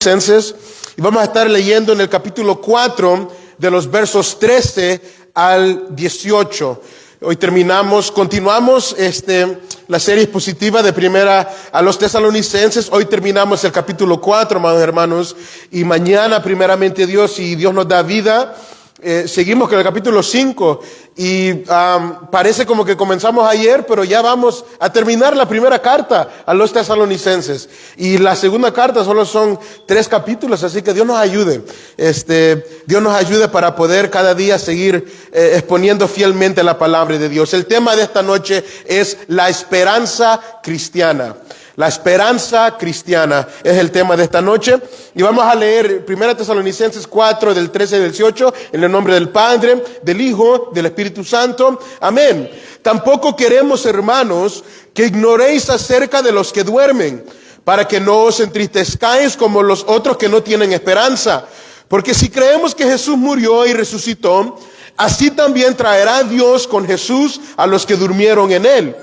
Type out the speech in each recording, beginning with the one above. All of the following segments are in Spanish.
Y vamos a estar leyendo en el capítulo 4 de los versos 13 al 18. Hoy continuamos la serie expositiva de primera a los Tesalonicenses. Hoy terminamos el capítulo 4, amados hermanos, y mañana, primeramente Dios, si Dios nos da vida, seguimos con el capítulo 5 y parece como que comenzamos ayer, pero ya vamos a terminar la primera carta a los Tesalonicenses. Y la segunda carta solo son 3 capítulos, así que Dios nos ayude. Dios nos ayude para poder cada día seguir exponiendo fielmente la palabra de Dios. El tema de esta noche es la esperanza cristiana. La esperanza cristiana es el tema de esta noche. Y vamos a leer 1 Tesalonicenses 4, del 13 al 18, en el nombre del Padre, del Hijo, del Espíritu Santo. Amén. Tampoco queremos, hermanos, que ignoréis acerca de los que duermen, para que no os entristezcáis como los otros que no tienen esperanza. Porque si creemos que Jesús murió y resucitó, así también traerá Dios con Jesús a los que durmieron en él.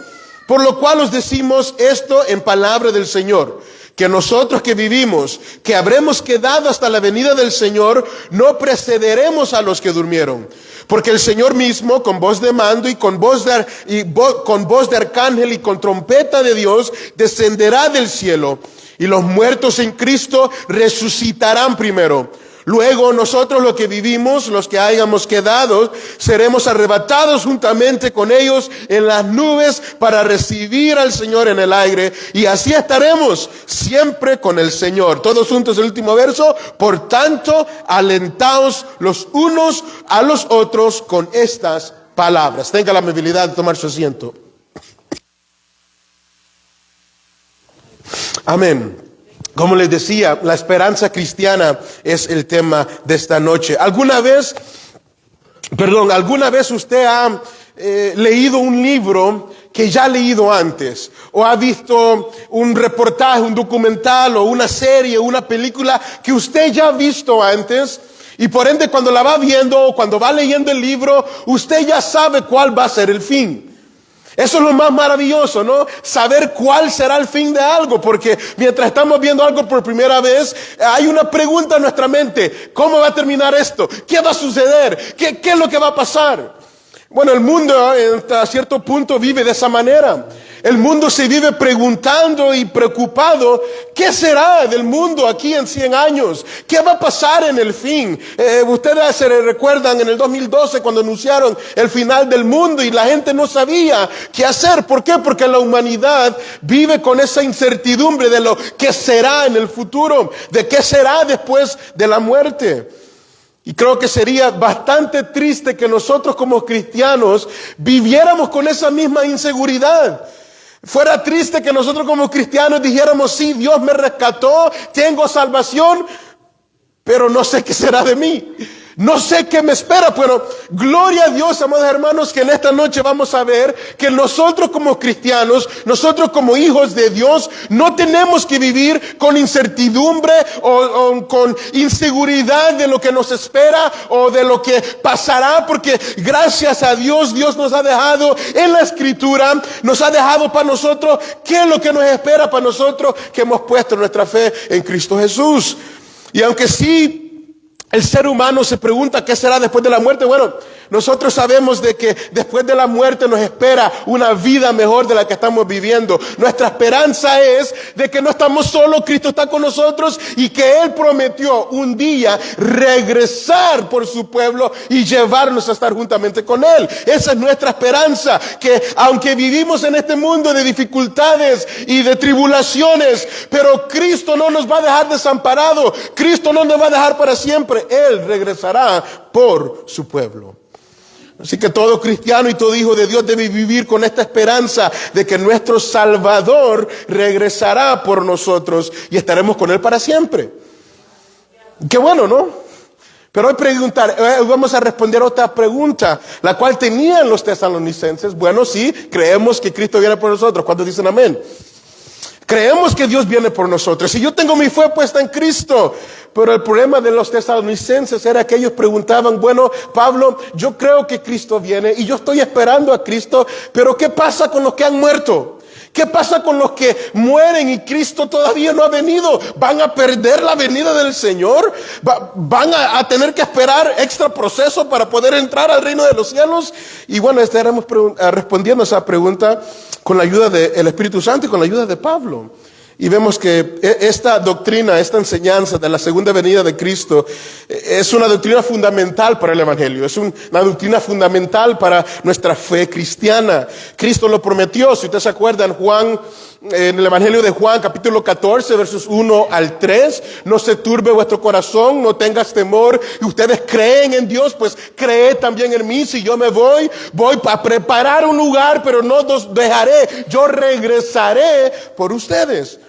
Por lo cual os decimos esto en palabra del Señor, que nosotros que vivimos, que habremos quedado hasta la venida del Señor, no precederemos a los que durmieron. Porque el Señor mismo, con voz de mando y con voz de arcángel y con trompeta de Dios, descenderá del cielo, y los muertos en Cristo resucitarán primero. Luego nosotros los que vivimos, los que hayamos quedado, seremos arrebatados juntamente con ellos en las nubes para recibir al Señor en el aire. Y así estaremos siempre con el Señor. Todos juntos el último verso. Por tanto, alentaos los unos a los otros con estas palabras. Tenga la amabilidad de tomar su asiento. Amén. Como les decía, la esperanza cristiana es el tema de esta noche. ¿Alguna vez usted ha leído un libro que ya ha leído antes? ¿O ha visto un reportaje, un documental o una serie, una película que usted ya ha visto antes? Y por ende, cuando la va viendo o cuando va leyendo el libro, usted ya sabe cuál va a ser el fin. Eso es lo más maravilloso, ¿no? Saber cuál será el fin de algo, porque mientras estamos viendo algo por primera vez, hay una pregunta en nuestra mente: ¿cómo va a terminar esto? ¿Qué va a suceder? ¿Qué es lo que va a pasar? Bueno, el mundo hasta cierto punto vive de esa manera. El mundo se vive preguntando y preocupado: ¿qué será del mundo aquí en 100 años? ¿Qué va a pasar en el fin? Ustedes se recuerdan en el 2012 cuando anunciaron el final del mundo y la gente no sabía qué hacer. ¿Por qué? Porque la humanidad vive con esa incertidumbre de lo que será en el futuro, de qué será después de la muerte. Y creo que sería bastante triste que nosotros como cristianos viviéramos con esa misma inseguridad. Fuera triste que nosotros como cristianos dijéramos: sí, Dios me rescató, tengo salvación, pero no sé qué será de mí. No sé qué me espera. Pero gloria a Dios, amados hermanos, que en esta noche vamos a ver que nosotros como cristianos, nosotros como hijos de Dios, no tenemos que vivir con incertidumbre o con inseguridad de lo que nos espera o de lo que pasará, porque gracias a Dios, Dios nos ha dejado en la Escritura, nos ha dejado para nosotros qué es lo que nos espera para nosotros que hemos puesto nuestra fe en Cristo Jesús. Y aunque sí, el ser humano se pregunta qué será después de la muerte. Bueno, nosotros sabemos de que después de la muerte nos espera una vida mejor de la que estamos viviendo. Nuestra esperanza es de que no estamos solos, Cristo está con nosotros y que Él prometió un día regresar por su pueblo y llevarnos a estar juntamente con Él. Esa es nuestra esperanza, que aunque vivimos en este mundo de dificultades y de tribulaciones, pero Cristo no nos va a dejar desamparados, Cristo no nos va a dejar para siempre. Él regresará por su pueblo. Así que todo cristiano y todo hijo de Dios debe vivir con esta esperanza de que nuestro Salvador regresará por nosotros y estaremos con Él para siempre. Qué bueno, ¿no? Pero hoy vamos a responder otra pregunta, la cual tenían los tesalonicenses. Bueno, sí, creemos que Cristo viene por nosotros. ¿Cuántos dicen amén? Creemos que Dios viene por nosotros. Y yo tengo mi fe puesta en Cristo. Pero el problema de los tesalonicenses era que ellos preguntaban: bueno, Pablo, yo creo que Cristo viene y yo estoy esperando a Cristo, pero ¿qué pasa con los que han muerto? ¿Qué pasa con los que mueren y Cristo todavía no ha venido? ¿Van a perder la venida del Señor? ¿Van a tener que esperar extra proceso para poder entrar al reino de los cielos? Y bueno, estaremos respondiendo a esa pregunta con la ayuda del Espíritu Santo y con la ayuda de Pablo. Y vemos que esta doctrina, esta enseñanza de la segunda venida de Cristo es una doctrina fundamental para el Evangelio. Es una doctrina fundamental para nuestra fe cristiana. Cristo lo prometió, si ustedes se acuerdan, en el Evangelio de Juan, capítulo 14, versos 1 al 3, no se turbe vuestro corazón, no tengas temor, y ustedes creen en Dios, pues creed también en mí. Si yo me voy a preparar un lugar, pero no los dejaré, yo regresaré por ustedes.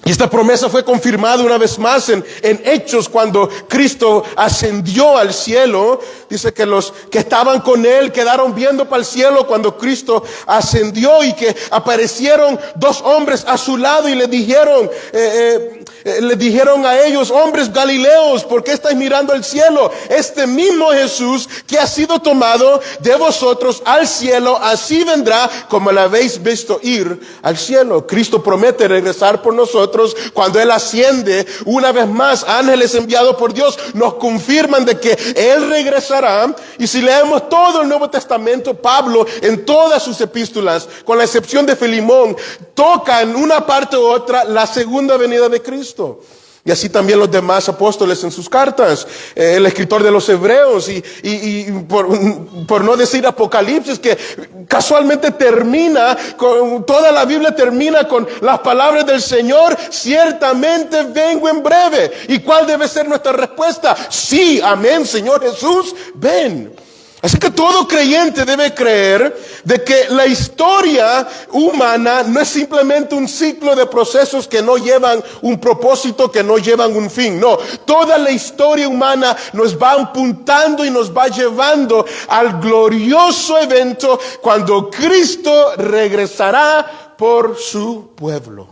Y esta promesa fue confirmada una vez más en Hechos, cuando Cristo ascendió al cielo. Dice que los que estaban con él quedaron viendo para el cielo cuando Cristo ascendió, y que aparecieron dos hombres a su lado y le dijeron a ellos: hombres galileos, ¿por qué estáis mirando al cielo? Este mismo Jesús que ha sido tomado de vosotros al cielo, así vendrá como le habéis visto ir al cielo. Cristo promete regresar por nosotros. Cuando Él asciende una vez más, ángeles enviados por Dios nos confirman de que Él regresará. Y si leemos todo el Nuevo Testamento, Pablo en todas sus epístolas, con la excepción de Filemón, toca en una parte u otra la segunda venida de Cristo. Y así también los demás apóstoles en sus cartas. El escritor de los Hebreos y por no decir Apocalipsis, que casualmente toda la Biblia termina con las palabras del Señor: ciertamente vengo en breve. ¿Y cuál debe ser nuestra respuesta? Sí, amén, Señor Jesús, ven. Así que todo creyente debe creer de que la historia humana no es simplemente un ciclo de procesos que no llevan un propósito, que no llevan un fin. No, toda la historia humana nos va apuntando y nos va llevando al glorioso evento cuando Cristo regresará por su pueblo.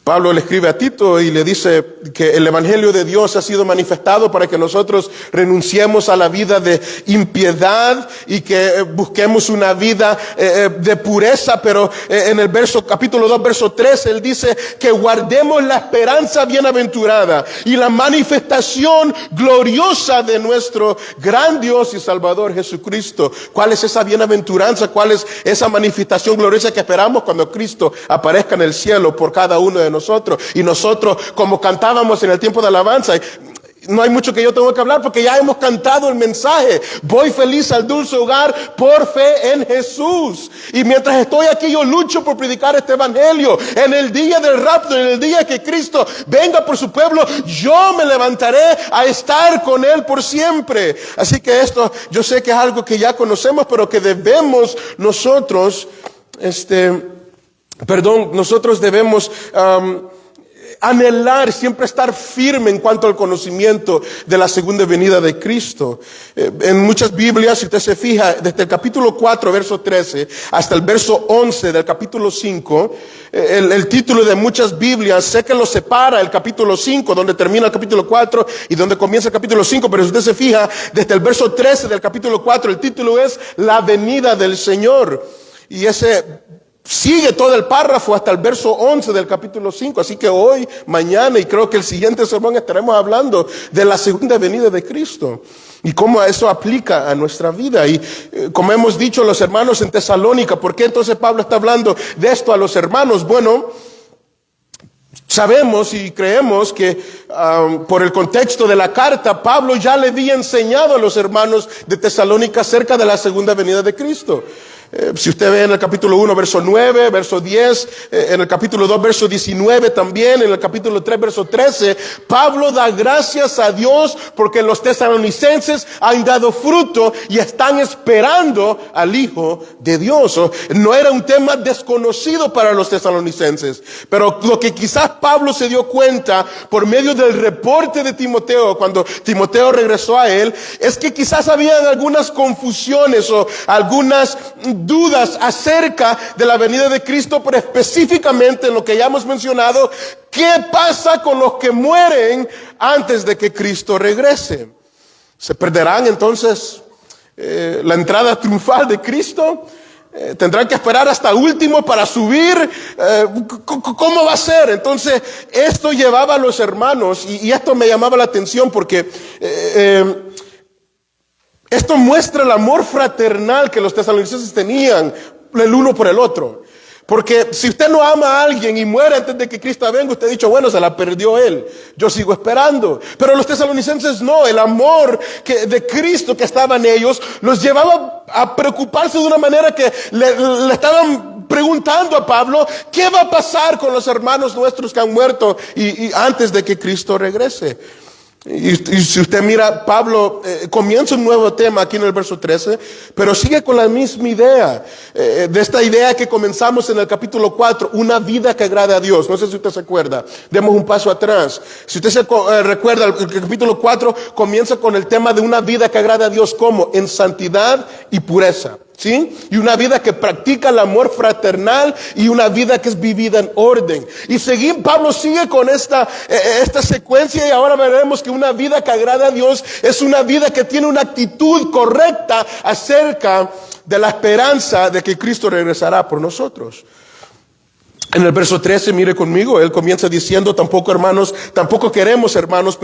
Pablo le escribe a Tito y le dice que el Evangelio de Dios ha sido manifestado para que nosotros renunciemos a la vida de impiedad y que busquemos una vida de pureza. Pero en el capítulo 2, verso 13, él dice que guardemos la esperanza bienaventurada y la manifestación gloriosa de nuestro gran Dios y Salvador Jesucristo. ¿Cuál es esa bienaventuranza? ¿Cuál es esa manifestación gloriosa que esperamos cuando Cristo aparezca en el cielo por cada uno de nosotros? Y nosotros, como cantábamos en el tiempo de alabanza, no hay mucho que yo tengo que hablar porque ya hemos cantado el mensaje: voy feliz al dulce hogar por fe en Jesús. Y mientras estoy aquí, yo lucho por predicar este evangelio. En el día del rapto, en el día que Cristo venga por su pueblo, yo me levantaré a estar con Él por siempre. Así que esto, yo sé que es algo que ya conocemos, pero que debemos nosotros nosotros debemos anhelar, siempre estar firme en cuanto al conocimiento de la segunda venida de Cristo. En muchas Biblias, si usted se fija, desde el capítulo 4, verso 13, hasta el verso 11 del capítulo 5, el título de muchas Biblias, sé que lo separa el capítulo 5, donde termina el capítulo 4 y donde comienza el capítulo 5, pero si usted se fija, desde el verso 13 del capítulo 4, el título es La venida del Señor. Y sigue todo el párrafo hasta el verso 11 del capítulo 5. Así que hoy, mañana y creo que el siguiente sermón estaremos hablando de la segunda venida de Cristo y cómo eso aplica a nuestra vida. Y como hemos dicho los hermanos en Tesalónica, ¿por qué entonces Pablo está hablando de esto a los hermanos? Bueno, sabemos y creemos que por el contexto de la carta, Pablo ya le había enseñado a los hermanos de Tesalónica acerca de la segunda venida de Cristo. Si usted ve en el capítulo 1, verso 9, verso 10, en el capítulo 2, verso 19 también, en el capítulo 3, verso 13, Pablo da gracias a Dios porque los tesalonicenses han dado fruto y están esperando al Hijo de Dios. No era un tema desconocido para los tesalonicenses, pero lo que quizás Pablo se dio cuenta por medio del reporte de Timoteo, cuando Timoteo regresó a él, es que quizás había algunas confusiones o algunas dudas acerca de la venida de Cristo, pero específicamente en lo que ya hemos mencionado: ¿qué pasa con los que mueren antes de que Cristo regrese? ¿Se perderán entonces la entrada triunfal de Cristo? Tendrán que esperar hasta último para subir. ¿Cómo va a ser? Entonces, esto llevaba a los hermanos, y esto me llamaba la atención porque esto muestra el amor fraternal que los tesalonicenses tenían el uno por el otro. Porque si usted no ama a alguien y muere antes de que Cristo venga, usted ha dicho, bueno, se la perdió él, yo sigo esperando. Pero los tesalonicenses no, el amor de Cristo que estaba en ellos los llevaba a preocuparse de una manera que le estaban preguntando a Pablo, ¿qué va a pasar con los hermanos nuestros que han muerto y antes de que Cristo regrese? Y si usted mira, Pablo comienza un nuevo tema aquí en el verso 13, pero sigue con la misma idea, de esta idea que comenzamos en el capítulo 4, una vida que agrade a Dios. No sé si usted se acuerda, demos un paso atrás. Si usted se recuerda, el capítulo 4 comienza con el tema de una vida que agrade a Dios, ¿cómo? En santidad y pureza. ¿Sí? Y una vida que practica el amor fraternal y una vida que es vivida en orden. Y Pablo sigue con esta secuencia, y ahora veremos que una vida que agrada a Dios es una vida que tiene una actitud correcta acerca de la esperanza de que Cristo regresará por nosotros. En el verso 13, mire conmigo, él comienza diciendo, tampoco queremos, hermanos,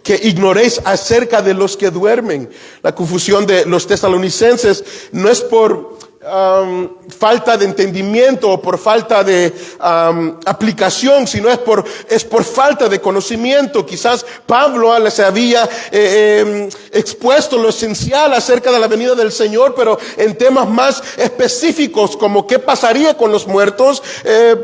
que ignoréis acerca de los que duermen. La confusión de los tesalonicenses no es por falta de entendimiento o por falta de aplicación, sino es por falta de conocimiento. Quizás Pablo les había expuesto lo esencial acerca de la venida del Señor, pero en temas más específicos como qué pasaría con los muertos,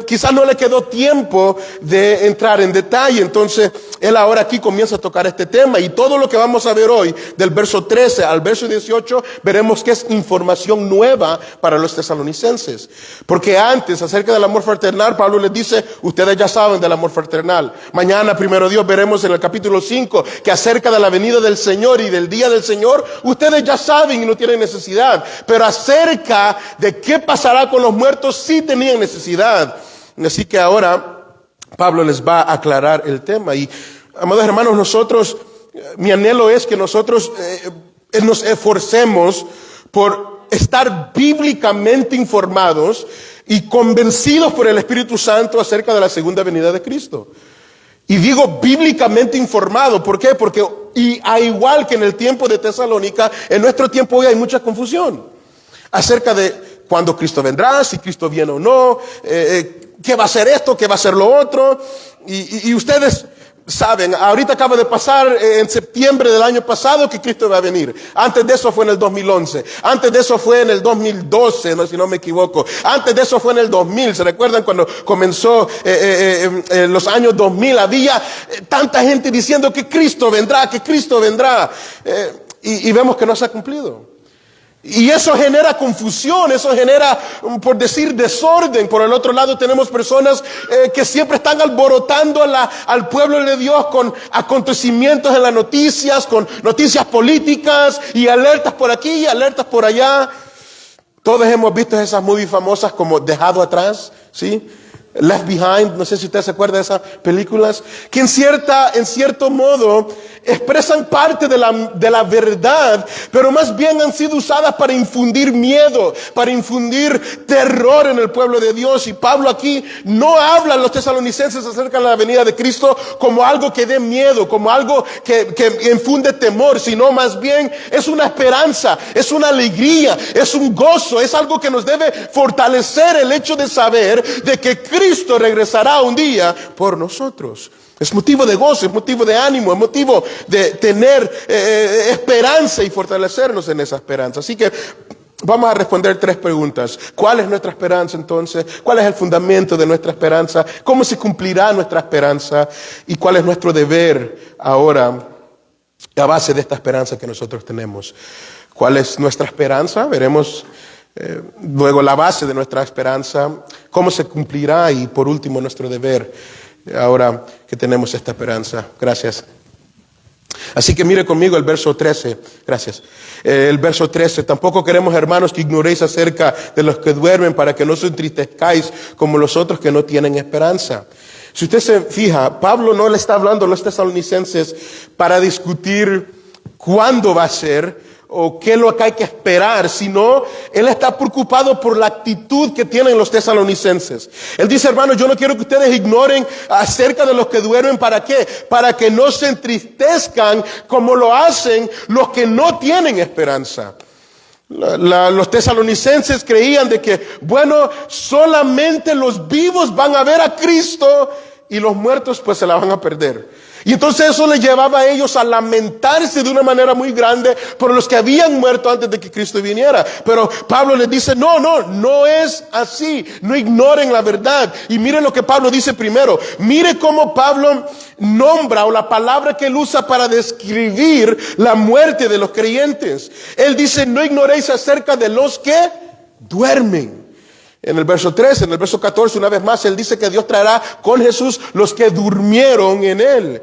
quizás no le quedó tiempo de entrar en detalle. Entonces él ahora aquí comienza a tocar este tema, y todo lo que vamos a ver hoy del verso 13 al verso 18 veremos que es información nueva para los tesalonicenses. Porque antes, acerca del amor fraternal, Pablo les dice, ustedes ya saben del amor fraternal. Mañana, primero Dios, veremos en el capítulo 5 que acerca de la venida del Señor y del día del Señor, ustedes ya saben y no tienen necesidad. Pero acerca de qué pasará con los muertos, sí tenían necesidad. Así que ahora Pablo les va a aclarar el tema. Y, amados hermanos, mi anhelo es que nosotros nos esforcemos por estar bíblicamente informados y convencidos por el Espíritu Santo acerca de la segunda venida de Cristo. Y digo bíblicamente informado, ¿por qué? Porque a igual que en el tiempo de Tesalónica, en nuestro tiempo hoy hay mucha confusión acerca de cuándo Cristo vendrá, si Cristo viene o no, qué va a ser esto, qué va a ser lo otro. Y ustedes saben, ahorita acaba de pasar en septiembre del año pasado que Cristo va a venir. Antes de eso fue en el 2011. Antes de eso fue en el 2012, si no me equivoco. Antes de eso fue en el 2000. ¿Se recuerdan cuando comenzó los años 2000? Había tanta gente diciendo que Cristo vendrá, que Cristo vendrá. Y vemos que no se ha cumplido. Y eso genera confusión, eso genera, por decir, desorden. Por el otro lado tenemos personas que siempre están alborotando al pueblo de Dios con acontecimientos en las noticias, con noticias políticas y alertas por aquí y alertas por allá. Todos hemos visto esas movies famosas como Dejado Atrás, ¿sí? Left Behind, no sé si usted se acuerda de esas películas, que en cierto modo expresan parte de la verdad, pero más bien han sido usadas para infundir miedo, para infundir terror en el pueblo de Dios. Y Pablo aquí no habla a los tesalonicenses acerca de la venida de Cristo como algo que dé miedo, como algo que infunde temor, sino más bien es una esperanza, es una alegría, es un gozo, es algo que nos debe fortalecer el hecho de saber de que Cristo regresará un día por nosotros. Es motivo de gozo, es motivo de ánimo, es motivo de tener esperanza y fortalecernos en esa esperanza. Así que vamos a responder 3 preguntas. ¿Cuál es nuestra esperanza entonces? ¿Cuál es el fundamento de nuestra esperanza? ¿Cómo se cumplirá nuestra esperanza? ¿Y cuál es nuestro deber ahora a base de esta esperanza que nosotros tenemos? ¿Cuál es nuestra esperanza? Veremos luego la base de nuestra esperanza, cómo se cumplirá y por último nuestro deber ahora que tenemos esta esperanza. Gracias. Así que mire conmigo el verso 13. Gracias. El verso 13. Tampoco queremos, hermanos, que ignoréis acerca de los que duermen, para que no os entristezcáis como los otros que no tienen esperanza. Si usted se fija, Pablo no le está hablando a los tesalonicenses para discutir cuándo va a ser o qué es lo que hay que esperar, sino él está preocupado por la actitud que tienen los tesalonicenses. Él dice, hermanos, yo no quiero que ustedes ignoren acerca de los que duermen. ¿Para qué? Para que no se entristezcan como lo hacen los que no tienen esperanza. Los tesalonicenses creían de que, bueno, solamente los vivos van a ver a Cristo y los muertos pues se la van a perder. Y entonces eso les llevaba a ellos a lamentarse de una manera muy grande por los que habían muerto antes de que Cristo viniera. Pero Pablo les dice, no es así. No ignoren la verdad. Y miren lo que Pablo dice primero. Mire cómo Pablo nombra, o la palabra que él usa para describir la muerte de los creyentes. Él dice, no ignoréis acerca de los que duermen. En el verso 13, en el verso 14, una vez más, él dice que Dios traerá con Jesús los que durmieron en él.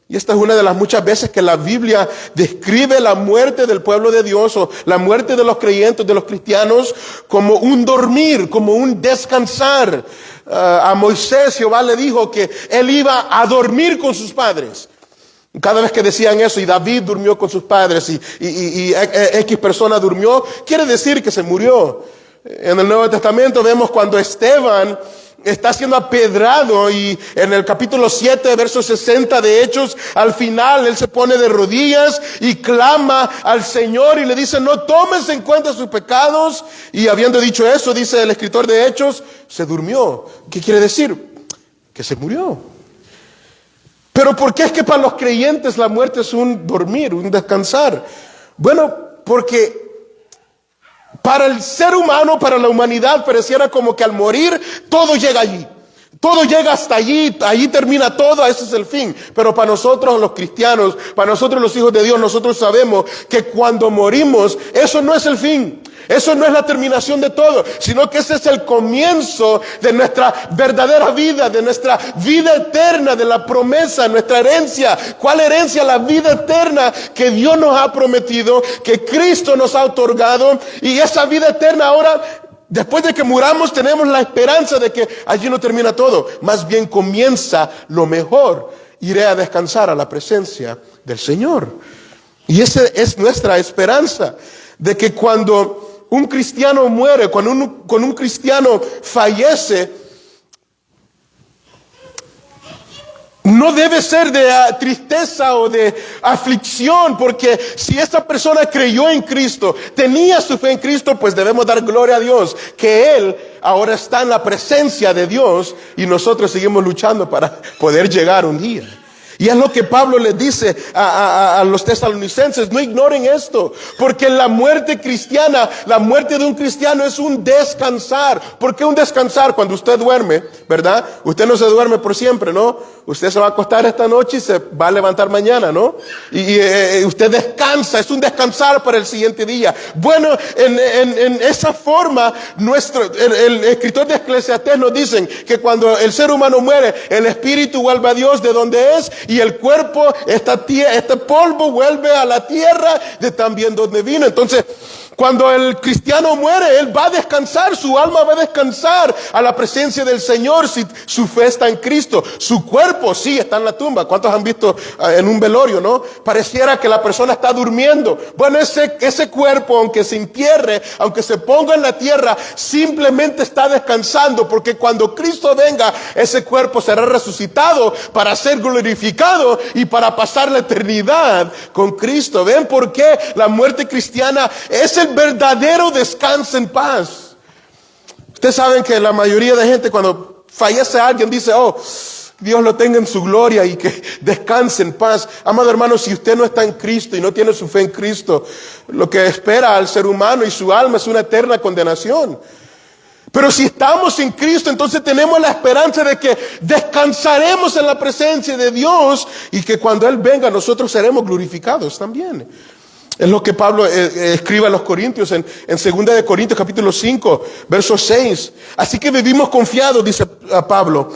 Y esta es una de las muchas veces que la Biblia describe la muerte del pueblo de Dios, o la muerte de los creyentes, de los cristianos, como un dormir, como un descansar. A Moisés Jehová le dijo que él iba a dormir con sus padres. Cada vez que decían eso, y David durmió con sus padres, y X persona durmió, quiere decir que se murió. En el Nuevo Testamento vemos cuando Esteban está siendo apedrado, y en el capítulo 7, verso 60 de Hechos, al final él se pone de rodillas y clama al Señor y le dice, no tomes en cuenta sus pecados. Y habiendo dicho eso, dice el escritor de Hechos, se durmió. ¿Qué quiere decir? Que se murió. Pero ¿por qué es que para los creyentes la muerte es un dormir, un descansar? Bueno, porque para el ser humano, para la humanidad, pareciera como que al morir todo llega allí. Todo llega hasta allí, allí termina todo, ese es el fin. Pero para nosotros los cristianos, para nosotros los hijos de Dios, nosotros sabemos que cuando morimos, eso no es el fin. Eso no es la terminación de todo, sino que ese es el comienzo de nuestra verdadera vida, de nuestra vida eterna, de la promesa, nuestra herencia. ¿Cuál herencia? La vida eterna que Dios nos ha prometido, que Cristo nos ha otorgado. Y esa vida eterna ahora, después de que muramos, tenemos la esperanza de que allí no termina todo. Más bien comienza lo mejor. Iré a descansar a la presencia del Señor. Y esa es nuestra esperanza, de que cuando un cristiano muere, cuando un cristiano fallece, no debe ser de tristeza o de aflicción, porque si esta persona creyó en Cristo, tenía su fe en Cristo, pues debemos dar gloria a Dios, que Él ahora está en la presencia de Dios y nosotros seguimos luchando para poder llegar un día. Y es lo que Pablo les dice a los tesalonicenses, no ignoren esto, porque la muerte cristiana, la muerte de un cristiano es un descansar. ¿Por qué un descansar? Cuando usted duerme, ¿verdad? Usted no se duerme por siempre, ¿no? Usted se va a acostar esta noche y se va a levantar mañana, ¿no? Y usted descansa, es un descansar para el siguiente día. Bueno, en esa forma, el escritor de Eclesiastés nos dice que cuando el ser humano muere, el espíritu vuelve a Dios de donde es, y el cuerpo, este polvo vuelve a la tierra de también donde vino. Entonces, cuando el cristiano muere, él va a descansar, su alma va a descansar a la presencia del Señor si su fe está en Cristo. Su cuerpo sí está en la tumba. ¿Cuántos han visto en un velorio, no? Pareciera que la persona está durmiendo. Bueno, ese cuerpo, aunque se entierre, aunque se ponga en la tierra, simplemente está descansando, porque cuando Cristo venga, ese cuerpo será resucitado para ser glorificado y para pasar la eternidad con Cristo. ¿Ven por qué la muerte cristiana es el verdadero descanso en paz? Ustedes saben que la mayoría de gente, cuando fallece alguien, dice, oh, Dios lo tenga en su gloria y que descanse en paz. Amado hermano, si usted no está en Cristo y no tiene su fe en Cristo, lo que espera al ser humano y su alma es una eterna condenación. Pero si estamos en Cristo, entonces tenemos la esperanza de que descansaremos en la presencia de Dios y que cuando Él venga nosotros seremos glorificados también. Es lo que Pablo escribe a los Corintios en 2 de Corintios capítulo 5, verso 6. Así que vivimos confiados, dice Pablo,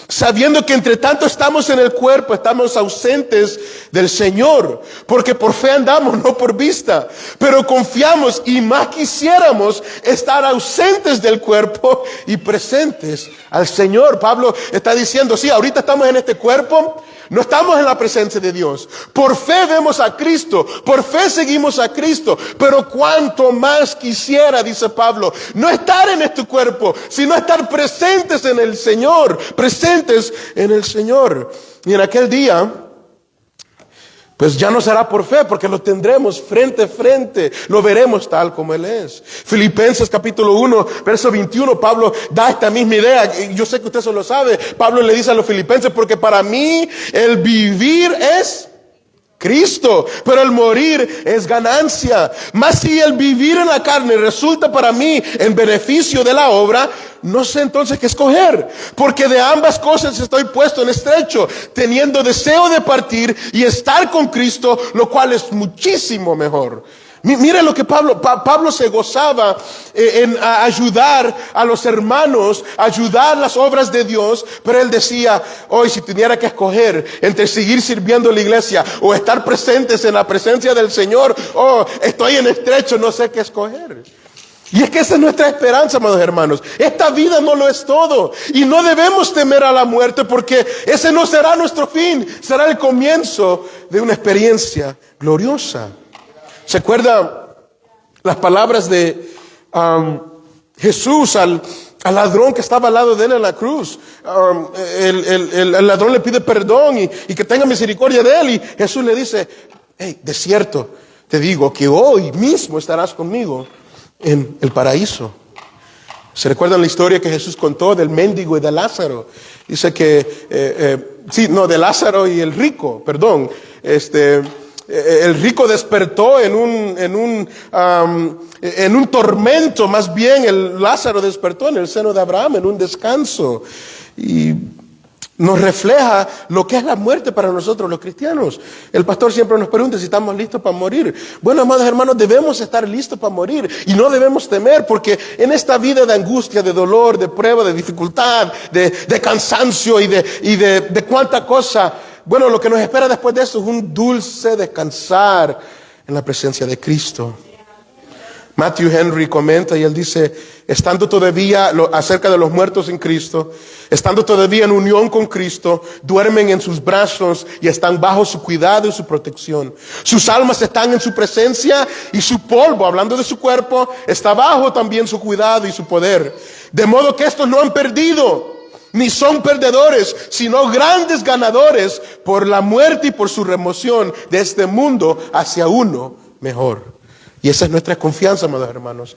sabiendo que entre tanto estamos en el cuerpo, estamos ausentes del Señor, porque por fe andamos, no por vista. Pero confiamos y más quisiéramos estar ausentes del cuerpo y presentes al Señor. Pablo está diciendo, sí, ahorita estamos en este cuerpo, No estamos en la presencia de Dios. Por fe vemos a Cristo, por fe seguimos a Cristo, pero cuánto más quisiera, dice Pablo, no estar en este cuerpo, sino estar presentes en el Señor, presentes en el Señor. Y en aquel día, pues ya no será por fe, porque lo tendremos frente a frente, lo veremos tal como Él es. Filipenses capítulo 1, verso 21, Pablo da esta misma idea. Yo sé que usted se lo sabe. Pablo le dice a los filipenses, porque para mí el vivir es Cristo, pero el morir es ganancia. Mas si el vivir en la carne resulta para mí en beneficio de la obra, no sé entonces qué escoger, porque de ambas cosas estoy puesto en estrecho, teniendo deseo de partir y estar con Cristo, lo cual es muchísimo mejor. Mire lo que Pablo se gozaba en ayudar a los hermanos, ayudar las obras de Dios, pero él decía, hoy si tuviera que escoger entre seguir sirviendo a la iglesia o estar presentes en la presencia del Señor, estoy en estrecho, no sé qué escoger. Y es que esa es nuestra esperanza, amados hermanos. Esta vida no lo es todo. Y no debemos temer a la muerte, porque ese no será nuestro fin. Será el comienzo de una experiencia gloriosa. ¿Se acuerda las palabras de Jesús al ladrón que estaba al lado de él en la cruz? El ladrón le pide perdón y que tenga misericordia de él. Y Jesús le dice, hey, de cierto te digo que hoy mismo estarás conmigo en el paraíso. ¿Se recuerdan la historia que Jesús contó del mendigo y de Lázaro? Dice que, de Lázaro y el rico, perdón. El rico despertó en un tormento, más bien el Lázaro despertó en el seno de Abraham, en un descanso. Y nos refleja lo que es la muerte para nosotros los cristianos. El pastor siempre nos pregunta si estamos listos para morir. Bueno, amados hermanos, debemos estar listos para morir y no debemos temer, porque en esta vida de angustia, de dolor, de prueba, de dificultad, de cansancio y de cuánta cosa, bueno, lo que nos espera después de esto es un dulce descansar en la presencia de Cristo. Matthew Henry comenta y él dice, estando todavía acerca de los muertos en Cristo, estando todavía en unión con Cristo, duermen en sus brazos y están bajo su cuidado y su protección. Sus almas están en su presencia y su polvo, hablando de su cuerpo, está bajo también su cuidado y su poder. De modo que estos no han perdido, ni son perdedores, sino grandes ganadores por la muerte y por su remoción de este mundo hacia uno mejor. Y esa es nuestra confianza, amados hermanos.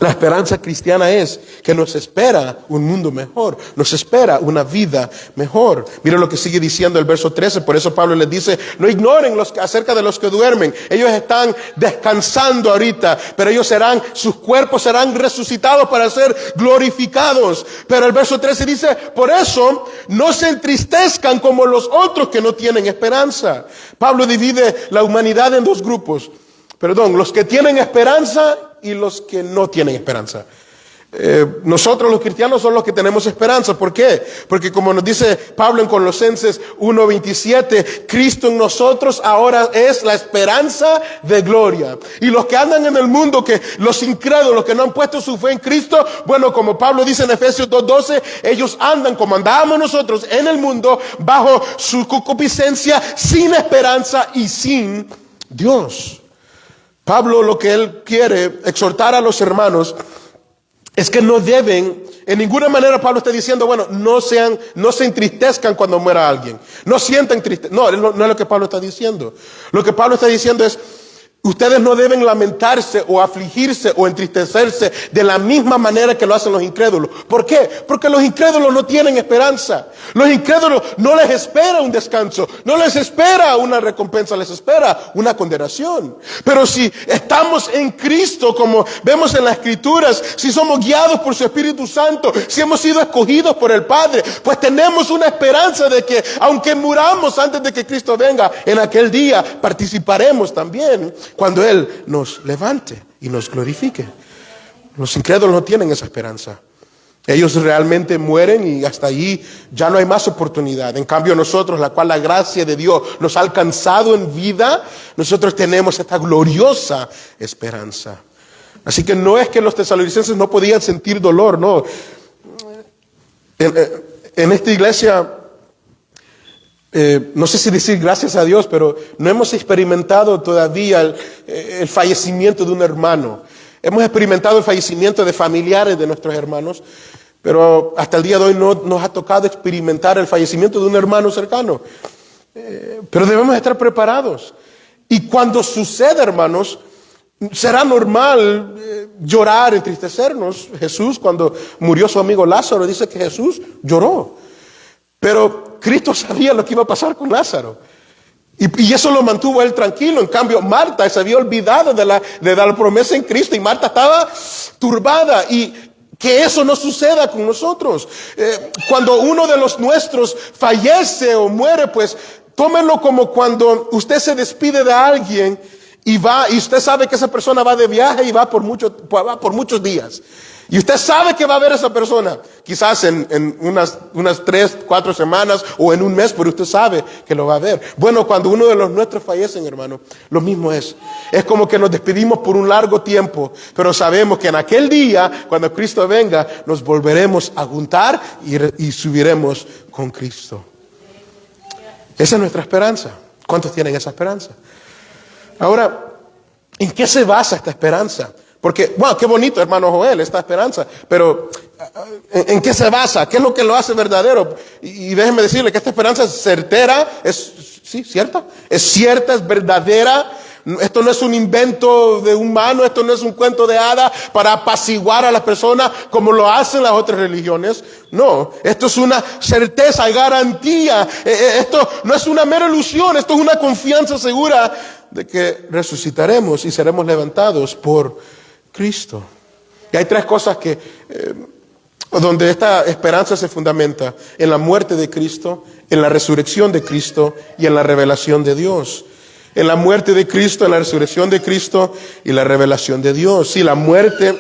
La esperanza cristiana es que nos espera un mundo mejor, nos espera una vida mejor. Mira lo que sigue diciendo el verso 13, por eso Pablo les dice, no ignoren acerca de los que duermen. Ellos están descansando ahorita, pero sus cuerpos serán resucitados para ser glorificados. Pero el verso 13 dice, por eso no se entristezcan como los otros que no tienen esperanza. Pablo divide la humanidad en dos grupos. Los que tienen esperanza y los que no tienen esperanza. Nosotros los cristianos son los que tenemos esperanza. ¿Por qué? Porque como nos dice Pablo en Colosenses 1:27, Cristo en nosotros ahora es la esperanza de gloria. Y los que andan en el mundo, los incrédulos, los que no han puesto su fe en Cristo, bueno, como Pablo dice en Efesios 2:12, ellos andan como andábamos nosotros en el mundo, bajo su concupiscencia, sin esperanza y sin Dios. Pablo lo que él quiere exhortar a los hermanos es que no deben, en ninguna manera Pablo está diciendo, bueno, no se entristezcan cuando muera alguien. No sientan tristeza. No es lo que Pablo está diciendo. Lo que Pablo está diciendo es, ustedes no deben lamentarse o afligirse o entristecerse de la misma manera que lo hacen los incrédulos. ¿Por qué? Porque los incrédulos no tienen esperanza. Los incrédulos no les espera un descanso, no les espera una recompensa, les espera una condenación. Pero si estamos en Cristo, como vemos en las Escrituras, si somos guiados por su Espíritu Santo, si hemos sido escogidos por el Padre, pues tenemos una esperanza de que aunque muramos antes de que Cristo venga, en aquel día participaremos también cuando Él nos levante y nos glorifique. Los incrédulos no tienen esa esperanza. Ellos realmente mueren y hasta allí ya no hay más oportunidad. En cambio nosotros, la cual la gracia de Dios nos ha alcanzado en vida, nosotros tenemos esta gloriosa esperanza. Así que no es que los tesalonicenses no podían sentir dolor, no. En esta iglesia no sé si decir gracias a Dios, pero no hemos experimentado todavía el fallecimiento de un hermano. Hemos experimentado el fallecimiento de familiares de nuestros hermanos, pero hasta el día de hoy no nos ha tocado experimentar el fallecimiento de un hermano cercano. Pero debemos estar preparados. Y cuando suceda, hermanos, será normal llorar, entristecernos. Jesús, cuando murió su amigo Lázaro, dice que Jesús lloró. Pero Cristo sabía lo que iba a pasar con Lázaro. Y eso lo mantuvo a él tranquilo. En cambio, Marta se había olvidado de la promesa en Cristo. Y Marta estaba turbada. Y que eso no suceda con nosotros. Cuando uno de los nuestros fallece o muere, pues tómenlo como cuando usted se despide de alguien y usted sabe que esa persona va de viaje y va por muchos días. Y usted sabe que va a ver a esa persona, quizás en unas 3, 4 semanas o en un mes, pero usted sabe que lo va a ver. Bueno, cuando uno de los nuestros fallece, hermano, lo mismo es. Es como que nos despedimos por un largo tiempo, pero sabemos que en aquel día, cuando Cristo venga, nos volveremos a juntar y subiremos con Cristo. Esa es nuestra esperanza. ¿Cuántos tienen esa esperanza? Ahora, ¿en qué se basa esta esperanza? Porque, wow, qué bonito, hermano Joel, esta esperanza. Pero, ¿en qué se basa? ¿Qué es lo que lo hace verdadero? Y déjenme decirle que esta esperanza es certera, cierta. Es cierta, es verdadera. Esto no es un invento de humano, esto no es un cuento de hadas para apaciguar a las personas como lo hacen las otras religiones. No, esto es una certeza y garantía. Esto no es una mera ilusión, esto es una confianza segura de que resucitaremos y seremos levantados por Cristo. Y hay 3 cosas donde esta esperanza se fundamenta: en la muerte de Cristo, en la resurrección de Cristo y en la revelación de Dios. En la muerte de Cristo, en la resurrección de Cristo y la revelación de Dios. Sí, la muerte,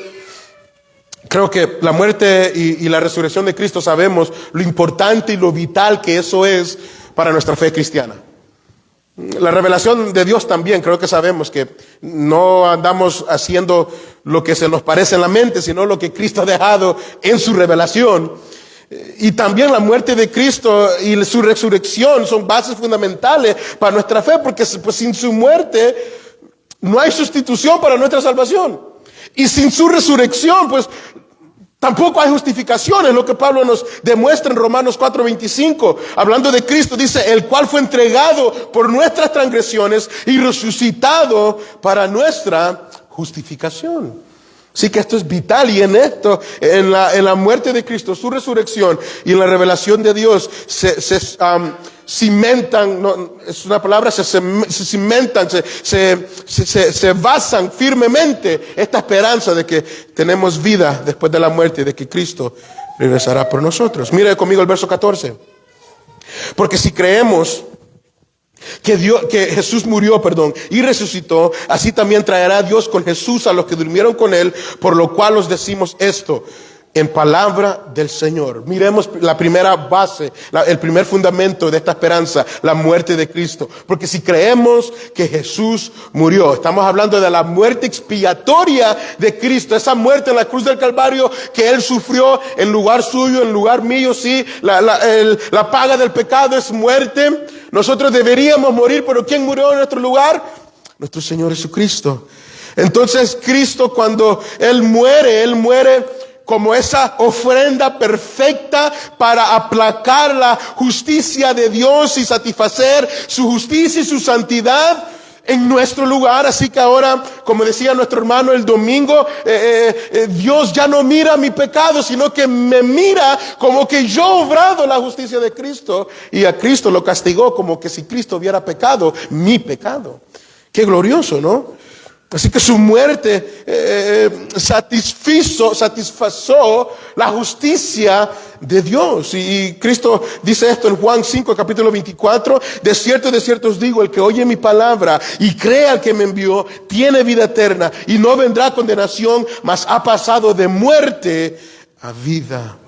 creo que la muerte y la resurrección de Cristo, sabemos lo importante y lo vital que eso es para nuestra fe cristiana. La revelación de Dios también, creo que sabemos que no andamos haciendo lo que se nos parece en la mente, sino lo que Cristo ha dejado en su revelación. Y también la muerte de Cristo y su resurrección son bases fundamentales para nuestra fe, porque pues, sin su muerte no hay sustitución para nuestra salvación. Y sin su resurrección, pues tampoco hay justificación. Es lo que Pablo nos demuestra en Romanos 4:25. Hablando de Cristo, dice: el cual fue entregado por nuestras transgresiones y resucitado para nuestra justificación. Así que esto es vital, y en esto, en la muerte de Cristo, su resurrección y en la revelación de Dios se cimentan, no, es una palabra, se cimentan, se basan firmemente esta esperanza de que tenemos vida después de la muerte y de que Cristo regresará por nosotros. Mire conmigo el verso 14. Porque si creemos que Jesús murió, y resucitó, así también traerá Dios con Jesús a los que durmieron con él, por lo cual os decimos esto en palabra del Señor. Miremos la primera base, el primer fundamento de esta esperanza: la muerte de Cristo. Porque si creemos que Jesús murió, estamos hablando de la muerte expiatoria de Cristo, esa muerte en la cruz del Calvario que Él sufrió en lugar suyo, en lugar mío. Sí, la paga del pecado es muerte. Nosotros deberíamos morir, pero ¿quién murió en nuestro lugar? Nuestro Señor Jesucristo. Entonces Cristo, cuando Él muere como esa ofrenda perfecta para aplacar la justicia de Dios y satisfacer su justicia y su santidad en nuestro lugar. Así que ahora, como decía nuestro hermano el domingo, Dios ya no mira mi pecado, sino que me mira como que yo he obrado la justicia de Cristo, y a Cristo lo castigó como que si Cristo hubiera pecado mi pecado. Qué glorioso, ¿no? Así que su muerte satisfazó la justicia de Dios. Y Cristo dice esto en Juan 5, capítulo 24. De cierto os digo, el que oye mi palabra y cree al que me envió, tiene vida eterna y no vendrá a condenación, mas ha pasado de muerte a vida.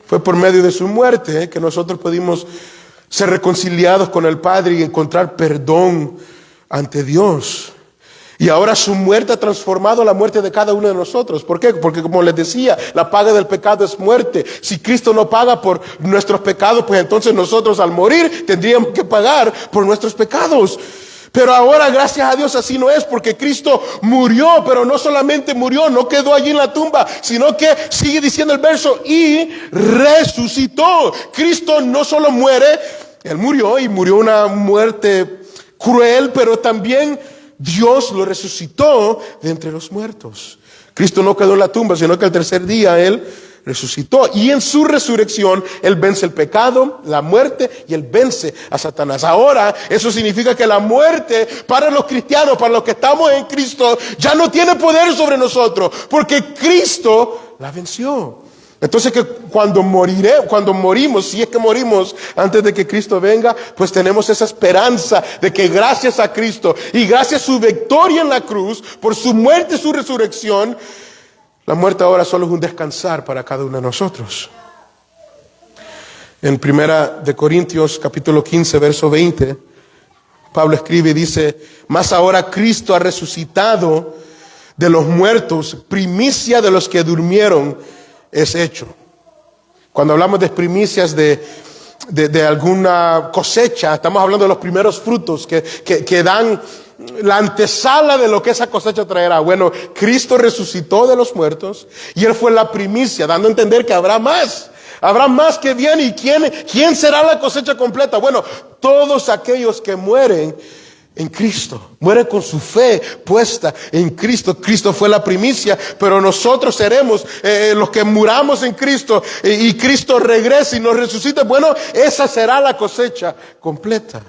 Fue por medio de su muerte que nosotros pudimos ser reconciliados con el Padre y encontrar perdón ante Dios. Y ahora su muerte ha transformado la muerte de cada uno de nosotros. ¿Por qué? Porque como les decía, la paga del pecado es muerte. Si Cristo no paga por nuestros pecados, pues entonces nosotros al morir tendríamos que pagar por nuestros pecados. Pero ahora, gracias a Dios, así no es, porque Cristo murió, pero no solamente murió, no quedó allí en la tumba, sino que sigue diciendo el verso, y resucitó. Cristo no solo muere, Él murió y murió una muerte cruel, pero también Dios lo resucitó de entre los muertos. Cristo no quedó en la tumba, sino que al tercer día Él resucitó. Y en su resurrección Él vence el pecado, la muerte, y Él vence a Satanás. Ahora, eso significa que la muerte para los cristianos, para los que estamos en Cristo, ya no tiene poder sobre nosotros, porque Cristo la venció. Entonces que cuando morimos, si es que morimos antes de que Cristo venga, pues tenemos esa esperanza de que gracias a Cristo y gracias a su victoria en la cruz, por su muerte y su resurrección, la muerte ahora solo es un descansar para cada uno de nosotros. En 1 Corintios capítulo 15, verso 20, Pablo escribe y dice, mas ahora Cristo ha resucitado de los muertos, primicia de los que durmieron es hecho. Cuando hablamos de primicias de alguna cosecha, estamos hablando de los primeros frutos que dan la antesala de lo que esa cosecha traerá. Bueno, Cristo resucitó de los muertos y Él fue la primicia, dando a entender que habrá más. Habrá más que viene. ¿Y quién será la cosecha completa? Bueno, todos aquellos que mueren en Cristo, mueren con su fe puesta en Cristo. Cristo fue la primicia, pero nosotros seremos los que muramos en Cristo y Cristo regrese y nos resucite. Bueno, esa será la cosecha completa.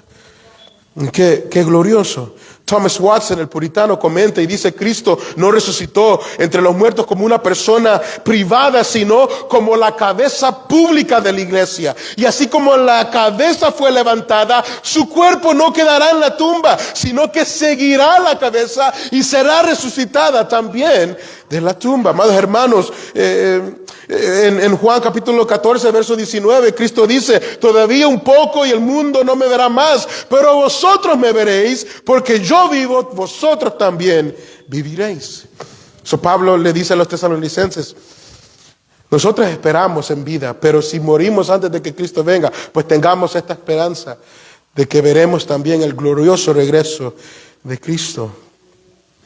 Qué glorioso. Thomas Watson, el puritano, comenta y dice, Cristo no resucitó entre los muertos como una persona privada, sino como la cabeza pública de la iglesia. Y así como la cabeza fue levantada, su cuerpo no quedará en la tumba, sino que seguirá la cabeza y será resucitada también de la tumba. Amados hermanos, en Juan capítulo 14, verso 19, Cristo dice, todavía un poco y el mundo no me verá más, pero vosotros me veréis, porque yo vivo, vosotros también viviréis. So Pablo le dice a los tesalonicenses, nosotros esperamos en vida, pero si morimos antes de que Cristo venga, pues tengamos esta esperanza de que veremos también el glorioso regreso de Cristo.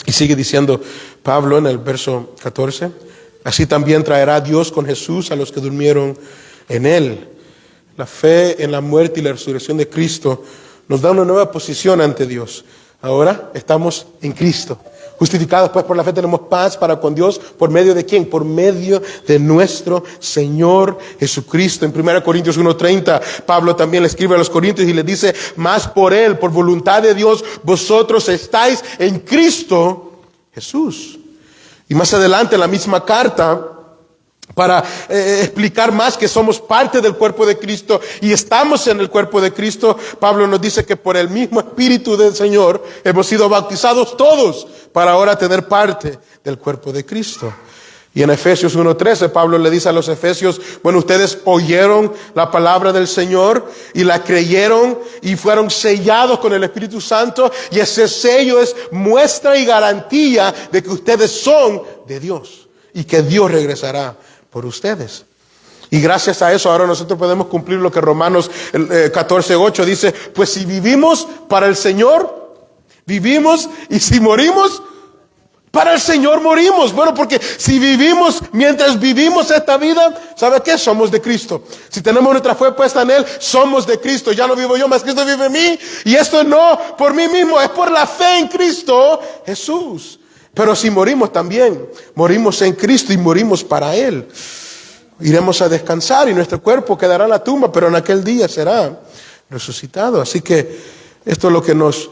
Y sigue diciendo Pablo en el verso 14, así también traerá Dios con Jesús a los que durmieron en Él. La fe en la muerte y la resurrección de Cristo nos da una nueva posición ante Dios. Ahora estamos en Cristo. Justificados pues por la fe tenemos paz para con Dios. ¿Por medio de quién? Por medio de nuestro Señor Jesucristo. En 1 Corintios 1:30, Pablo también le escribe a los Corintios y les dice, más por Él, por voluntad de Dios, vosotros estáis en Cristo Jesús. Y más adelante en la misma carta, para explicar más que somos parte del cuerpo de Cristo y estamos en el cuerpo de Cristo, Pablo nos dice que por el mismo Espíritu del Señor hemos sido bautizados todos para ahora tener parte del cuerpo de Cristo. Y en Efesios 1:13 Pablo le dice a los efesios, bueno, ustedes oyeron la palabra del Señor y la creyeron y fueron sellados con el Espíritu Santo, y ese sello es muestra y garantía de que ustedes son de Dios y que Dios regresará por ustedes. Y gracias a eso ahora nosotros podemos cumplir lo que Romanos 14:8 dice, pues si vivimos para el Señor, vivimos, y si morimos, para el Señor morimos. Bueno, porque si vivimos, mientras vivimos esta vida, ¿sabe qué? Somos de Cristo. Si tenemos nuestra fe puesta en Él, somos de Cristo. Ya no vivo yo, más Cristo vive en mí. Y esto no por mí mismo, es por la fe en Cristo Jesús. Pero si morimos también, morimos en Cristo y morimos para Él. Iremos a descansar y nuestro cuerpo quedará en la tumba, pero en aquel día será resucitado. Así que esto es lo que nos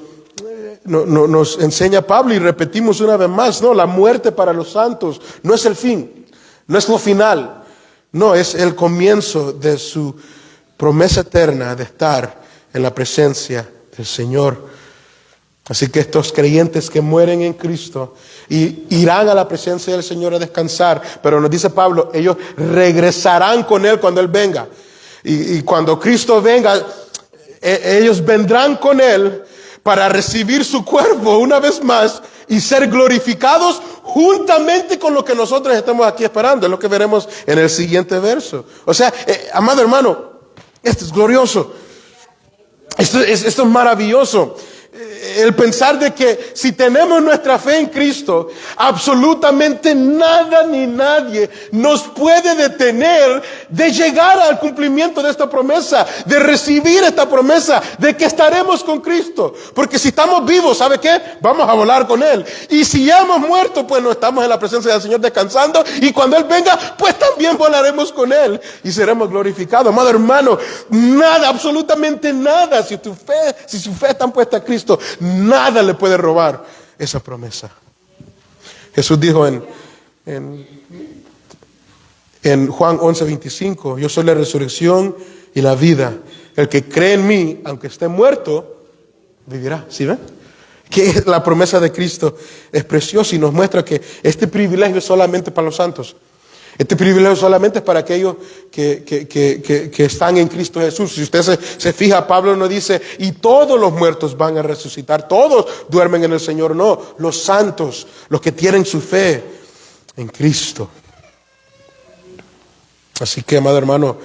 enseña Pablo, y repetimos una vez más, no, la muerte para los santos no es el fin, no es lo final, no, es el comienzo de su promesa eterna de estar en la presencia del Señor. Así que estos creyentes que mueren en Cristo irán a la presencia del Señor a descansar, pero nos dice Pablo, ellos regresarán con Él cuando Él venga. Y cuando Cristo venga, ellos vendrán con Él para recibir su cuerpo una vez más y ser glorificados juntamente con lo que nosotros estamos aquí esperando. Es lo que veremos en el siguiente verso. O sea, amado hermano, esto es glorioso. Esto es maravilloso. El pensar de que si tenemos nuestra fe en Cristo, absolutamente nada ni nadie nos puede detener de llegar al cumplimiento de esta promesa, de recibir esta promesa, de que estaremos con Cristo. Porque si estamos vivos, ¿sabe qué? Vamos a volar con Él. Y si ya hemos muerto, pues no estamos en la presencia del Señor descansando. Y cuando Él venga, pues también volaremos con Él y seremos glorificados. Amado hermano, nada, absolutamente nada, si su fe está puesta a Cristo, nada le puede robar esa promesa. Jesús dijo en Juan 11:25, yo soy la resurrección y la vida. El que cree en mí, aunque esté muerto, vivirá. ¿Sí ven? Que la promesa de Cristo es preciosa y nos muestra que este privilegio es solamente para los santos. Este privilegio solamente es para aquellos que están en Cristo Jesús. Si usted se fija, Pablo no dice, y todos los muertos van a resucitar, todos duermen en el Señor. No, los santos, los que tienen su fe en Cristo. Así que, amado hermano,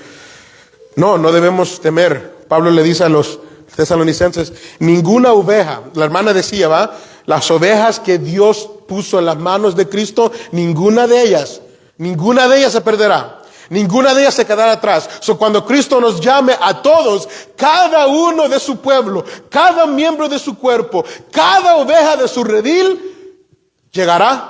no debemos temer. Pablo le dice a los tesalonicenses, ninguna oveja, la hermana decía, las ovejas que Dios puso en las manos de Cristo, ninguna de ellas se perderá. Ninguna de ellas se quedará atrás. Cuando Cristo nos llame a todos, cada uno de su pueblo, cada miembro de su cuerpo, cada oveja de su redil, llegará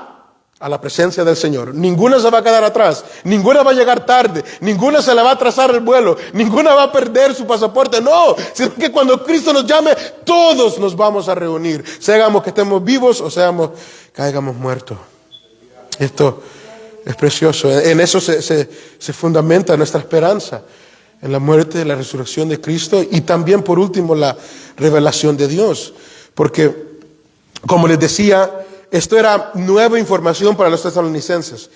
a la presencia del Señor. Ninguna se va a quedar atrás. Ninguna va a llegar tarde. Ninguna se le va a atrasar el vuelo. Ninguna va a perder su pasaporte. No, sino que cuando Cristo nos llame, todos nos vamos a reunir. Seamos que estemos vivos o seamos que hayamos muerto. Esto es precioso. En eso se fundamenta nuestra esperanza, en la muerte y la resurrección de Cristo, y también por último la revelación de Dios. Porque, como les decía, esto era nueva información para los tesalonicenses.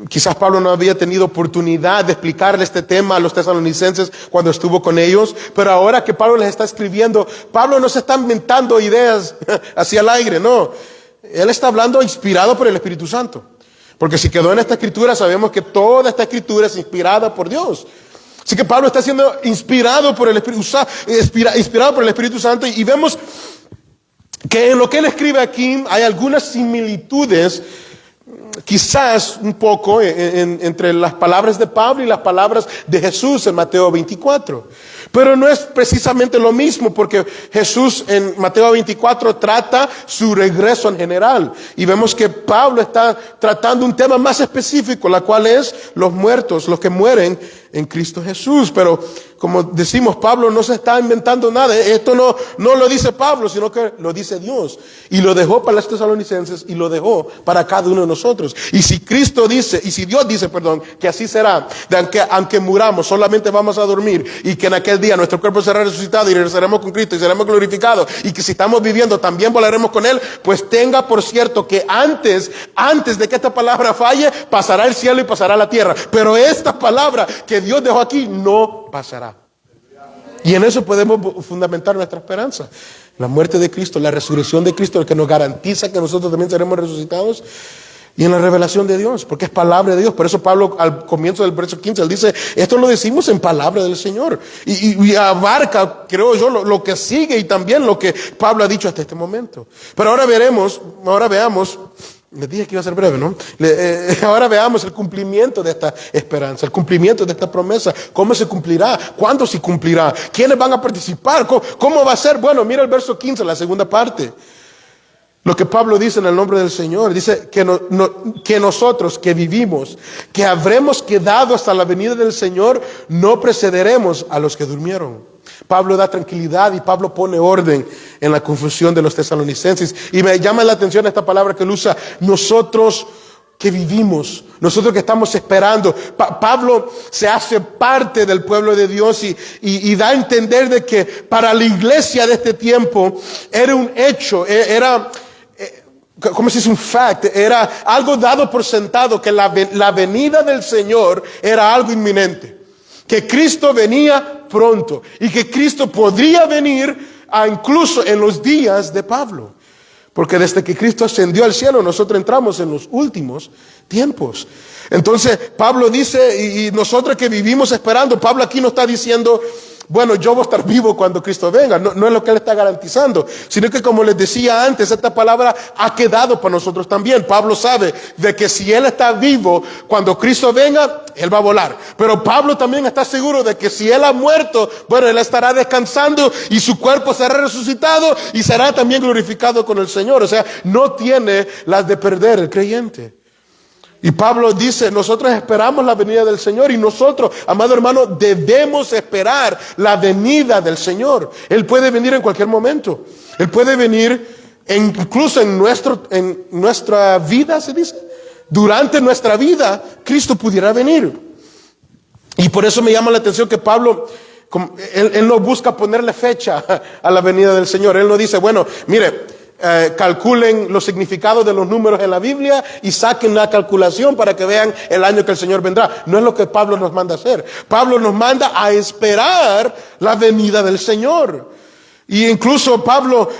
Quizás Pablo no había tenido oportunidad de explicarle este tema a los tesalonicenses cuando estuvo con ellos, pero ahora que Pablo les está escribiendo, Pablo no se está inventando ideas hacia el aire, no. Él está hablando inspirado por el Espíritu Santo. Porque si quedó en esta escritura, sabemos que toda esta escritura es inspirada por Dios. Así que Pablo está siendo inspirado por el Espíritu Santo, y vemos que en lo que él escribe aquí hay algunas similitudes, quizás un poco entre las palabras de Pablo y las palabras de Jesús en Mateo 24. Pero no es precisamente lo mismo, porque Jesús en Mateo 24 trata su regreso en general. Y vemos que Pablo está tratando un tema más específico, la cual es los muertos, los que mueren en Cristo Jesús. Pero como decimos, Pablo no se está inventando nada. Esto no lo dice Pablo, sino que lo dice Dios. Y lo dejó para los tesalonicenses y lo dejó para cada uno de nosotros. Y si Dios dice, que así será, de que aunque muramos, solamente vamos a dormir, y que en aquel día nuestro cuerpo será resucitado y regresaremos con Cristo y seremos glorificados, y que si estamos viviendo también volaremos con Él, pues tenga por cierto que antes de que esta palabra falle, pasará el cielo y pasará la tierra. Pero esta palabra que Dios dejó aquí no pasará. Y en eso podemos fundamentar nuestra esperanza. La muerte de Cristo, la resurrección de Cristo, el que nos garantiza que nosotros también seremos resucitados. Y en la revelación de Dios, porque es palabra de Dios. Por eso Pablo al comienzo del verso 15, él dice, esto lo decimos en palabra del Señor. Y abarca, creo yo, lo que sigue y también lo que Pablo ha dicho hasta este momento. Pero ahora veamos, les dije que iba a ser breve, ¿no? Ahora veamos el cumplimiento de esta esperanza, el cumplimiento de esta promesa. ¿Cómo se cumplirá? ¿Cuándo se cumplirá? ¿Quiénes van a participar? ¿Cómo va a ser? Bueno, mira el verso 15, la segunda parte. Lo que Pablo dice en el nombre del Señor, dice que nosotros que vivimos, que habremos quedado hasta la venida del Señor, no precederemos a los que durmieron. Pablo da tranquilidad y Pablo pone orden en la confusión de los tesalonicenses. Y me llama la atención esta palabra que él usa, nosotros que vivimos, nosotros que estamos esperando. Pablo se hace parte del pueblo de Dios y da a entender de que para la iglesia de este tiempo era un hecho, ¿cómo se dice? Un fact, era algo dado por sentado, que la venida del Señor era algo inminente, que Cristo venía pronto y que Cristo podría venir incluso en los días de Pablo. Porque desde que Cristo ascendió al cielo, nosotros entramos en los últimos tiempos. Entonces, Pablo dice, y nosotros que vivimos esperando, Pablo aquí no está diciendo, bueno, yo voy a estar vivo cuando Cristo venga. No es lo que él está garantizando, sino que, como les decía antes, esta palabra ha quedado para nosotros también. Pablo sabe de que si él está vivo cuando Cristo venga, él va a volar. Pero Pablo también está seguro de que si él ha muerto, bueno, él estará descansando y su cuerpo será resucitado y será también glorificado con el Señor. O sea, no tiene las de perder el creyente. Y Pablo dice, nosotros esperamos la venida del Señor, y nosotros, amado hermano, debemos esperar la venida del Señor. Él puede venir en cualquier momento. Él puede venir incluso en nuestra vida, se dice. Durante nuestra vida, Cristo pudiera venir. Y por eso me llama la atención que Pablo, él no busca ponerle fecha a la venida del Señor. Él no dice, bueno, mire, calculen los significados de los números en la Biblia y saquen la calculación para que vean el año que el Señor vendrá. No es lo que Pablo nos manda a hacer. Pablo nos manda a esperar la venida del Señor. Y incluso Pablo,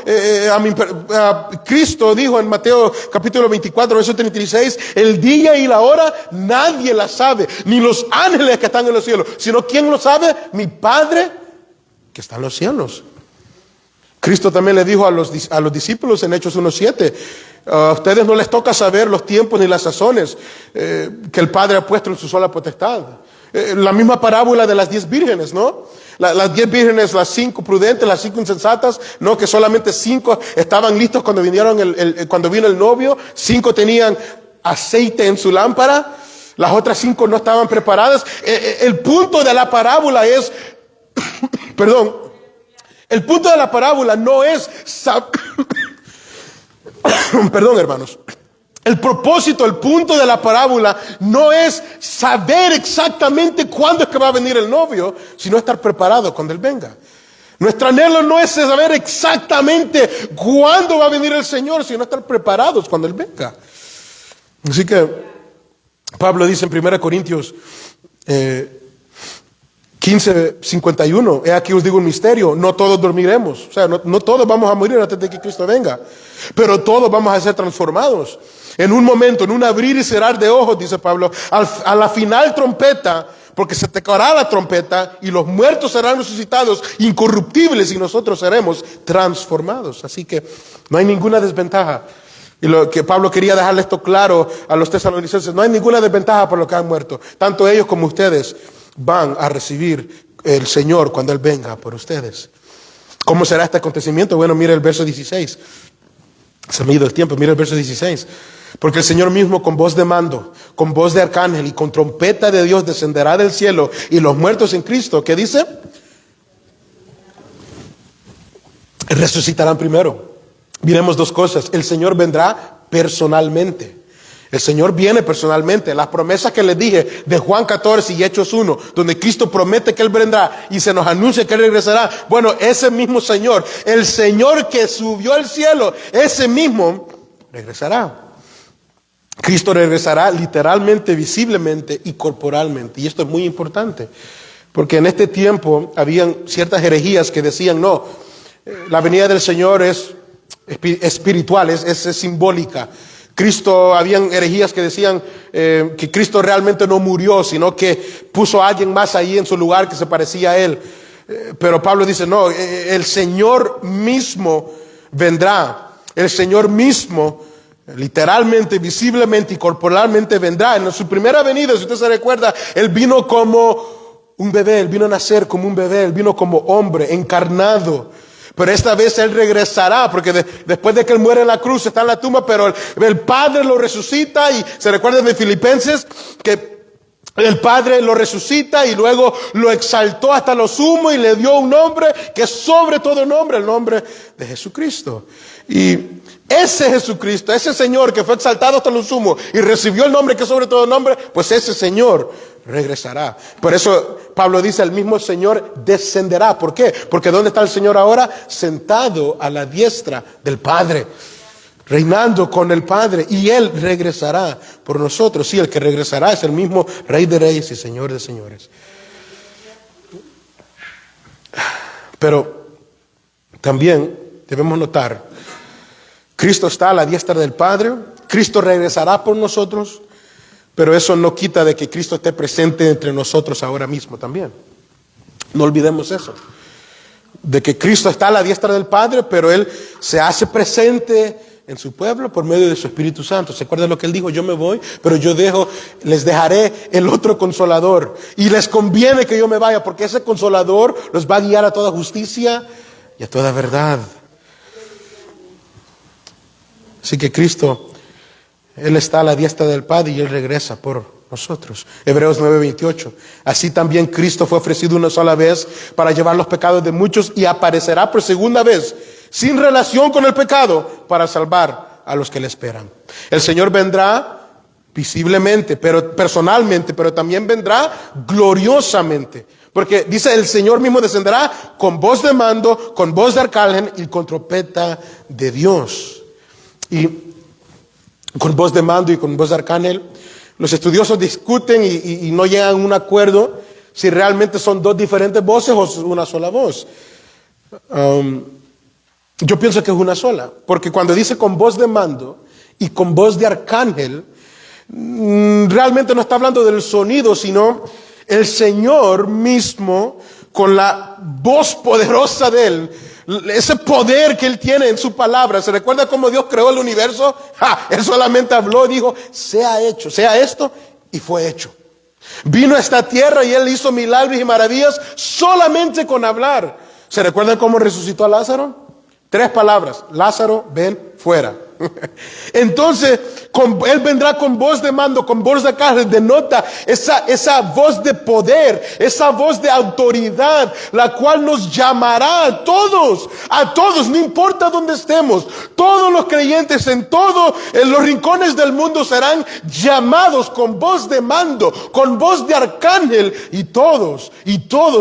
Cristo dijo en Mateo capítulo 24, verso 36, el día y la hora nadie la sabe, ni los ángeles que están en los cielos, sino ¿quién lo sabe? Mi Padre que está en los cielos. Cristo también le dijo a los discípulos en Hechos 1:7, a ustedes no les toca saber los tiempos ni las sazones que el Padre ha puesto en su sola potestad. La misma parábola de las 10 vírgenes, ¿no? Las 10 vírgenes, las 5 prudentes, las 5 insensatas, ¿no? Que solamente 5 estaban listos cuando cuando vino el novio, 5 tenían aceite en su lámpara, las otras 5 no estaban preparadas. El punto de la parábola es, perdón, el punto de la parábola no es perdón, hermanos. El propósito, el punto de la parábola no es saber exactamente cuándo es que va a venir el novio, sino estar preparado cuando él venga. Nuestro anhelo no es saber exactamente cuándo va a venir el Señor, sino estar preparados cuando él venga. Así que Pablo dice en 1 Corintios 15:51, he aquí os digo un misterio, no todos dormiremos. O sea, no todos vamos a morir antes de que Cristo venga, pero todos vamos a ser transformados. En un momento, en un abrir y cerrar de ojos, dice Pablo, a la final trompeta, porque se tocará la trompeta y los muertos serán resucitados incorruptibles y nosotros seremos transformados. Así que no hay ninguna desventaja. Y lo que Pablo quería dejarle esto claro a los tesalonicenses, no hay ninguna desventaja por los que han muerto. Tanto ellos como ustedes van a recibir el Señor cuando Él venga por ustedes. ¿Cómo será este acontecimiento? Bueno, mire el verso 16. Se me ha ido el tiempo, mire el verso 16. Porque el Señor mismo con voz de mando, con voz de arcángel y con trompeta de Dios descenderá del cielo, y los muertos en Cristo, ¿qué dice? Resucitarán primero. Miremos dos cosas. El Señor vendrá personalmente. El Señor viene personalmente. Las promesas que les dije de Juan 14 y Hechos 1, donde Cristo promete que Él vendrá y se nos anuncia que Él regresará. Bueno, ese mismo Señor, el Señor que subió al cielo, ese mismo regresará. Cristo regresará literalmente, visiblemente y corporalmente. Y esto es muy importante, porque en este tiempo habían ciertas herejías que decían, no, la venida del Señor es espiritual, es simbólica. Habían herejías que decían que Cristo realmente no murió, sino que puso a alguien más ahí en su lugar que se parecía a Él. Pero Pablo dice, no, el Señor mismo vendrá. El Señor mismo, literalmente, visiblemente y corporalmente vendrá. En su primera venida, si usted se recuerda, Él vino como un bebé, Él vino a nacer como un bebé, Él vino como hombre, encarnado. Pero esta vez Él regresará, porque después de que Él muere en la cruz, está en la tumba, pero el Padre lo resucita, y se recuerdan de Filipenses, que el Padre lo resucita y luego lo exaltó hasta lo sumo y le dio un nombre que es sobre todo nombre, el nombre de Jesucristo. Y ese Jesucristo, ese Señor que fue exaltado hasta lo sumo y recibió el nombre que es sobre todo nombre, pues ese Señor regresará. Por eso Pablo dice, el mismo Señor descenderá. ¿Por qué? Porque ¿dónde está el Señor ahora? Sentado a la diestra del Padre, reinando con el Padre, y Él regresará por nosotros. Sí, el que regresará es el mismo Rey de Reyes y Señor de Señores. Pero también debemos notar Cristo está a la diestra del Padre, Cristo regresará por nosotros, pero eso no quita de que Cristo esté presente entre nosotros ahora mismo también. No olvidemos eso, de que Cristo está a la diestra del Padre, pero Él se hace presente en su pueblo por medio de su Espíritu Santo. ¿Se acuerdan lo que Él dijo? Yo me voy, pero les dejaré el otro Consolador. Y les conviene que yo me vaya, porque ese Consolador los va a guiar a toda justicia y a toda verdad. Así que Cristo, Él está a la diestra del Padre y Él regresa por nosotros. Hebreos 9:28. Así también Cristo fue ofrecido una sola vez para llevar los pecados de muchos y aparecerá por segunda vez, sin relación con el pecado, para salvar a los que le esperan. El Señor vendrá visiblemente, pero personalmente, pero también vendrá gloriosamente. Porque dice, el Señor mismo descenderá con voz de mando, con voz de arcángel y con trompeta de Dios. Y con voz de mando y con voz de arcángel, los estudiosos discuten y no llegan a un acuerdo si realmente son dos diferentes voces o una sola voz. Yo pienso que es una sola, porque cuando dice con voz de mando y con voz de arcángel, realmente no está hablando del sonido, sino el Señor mismo con la voz poderosa de Él, ese poder que Él tiene en su palabra. ¿Se recuerda cómo Dios creó el universo? Él solamente habló y dijo, sea hecho, sea esto, y fue hecho. Vino a esta tierra y Él hizo milagros y maravillas solamente con hablar. ¿Se recuerdan cómo resucitó a Lázaro? 3 palabras: Lázaro, ven fuera. Entonces, Él vendrá con voz de mando, con voz de arcángel, denota esa voz de poder, esa voz de autoridad, la cual nos llamará a todos, no importa dónde estemos. Todos los creyentes en los rincones del mundo serán llamados con voz de mando, con voz de arcángel, y todos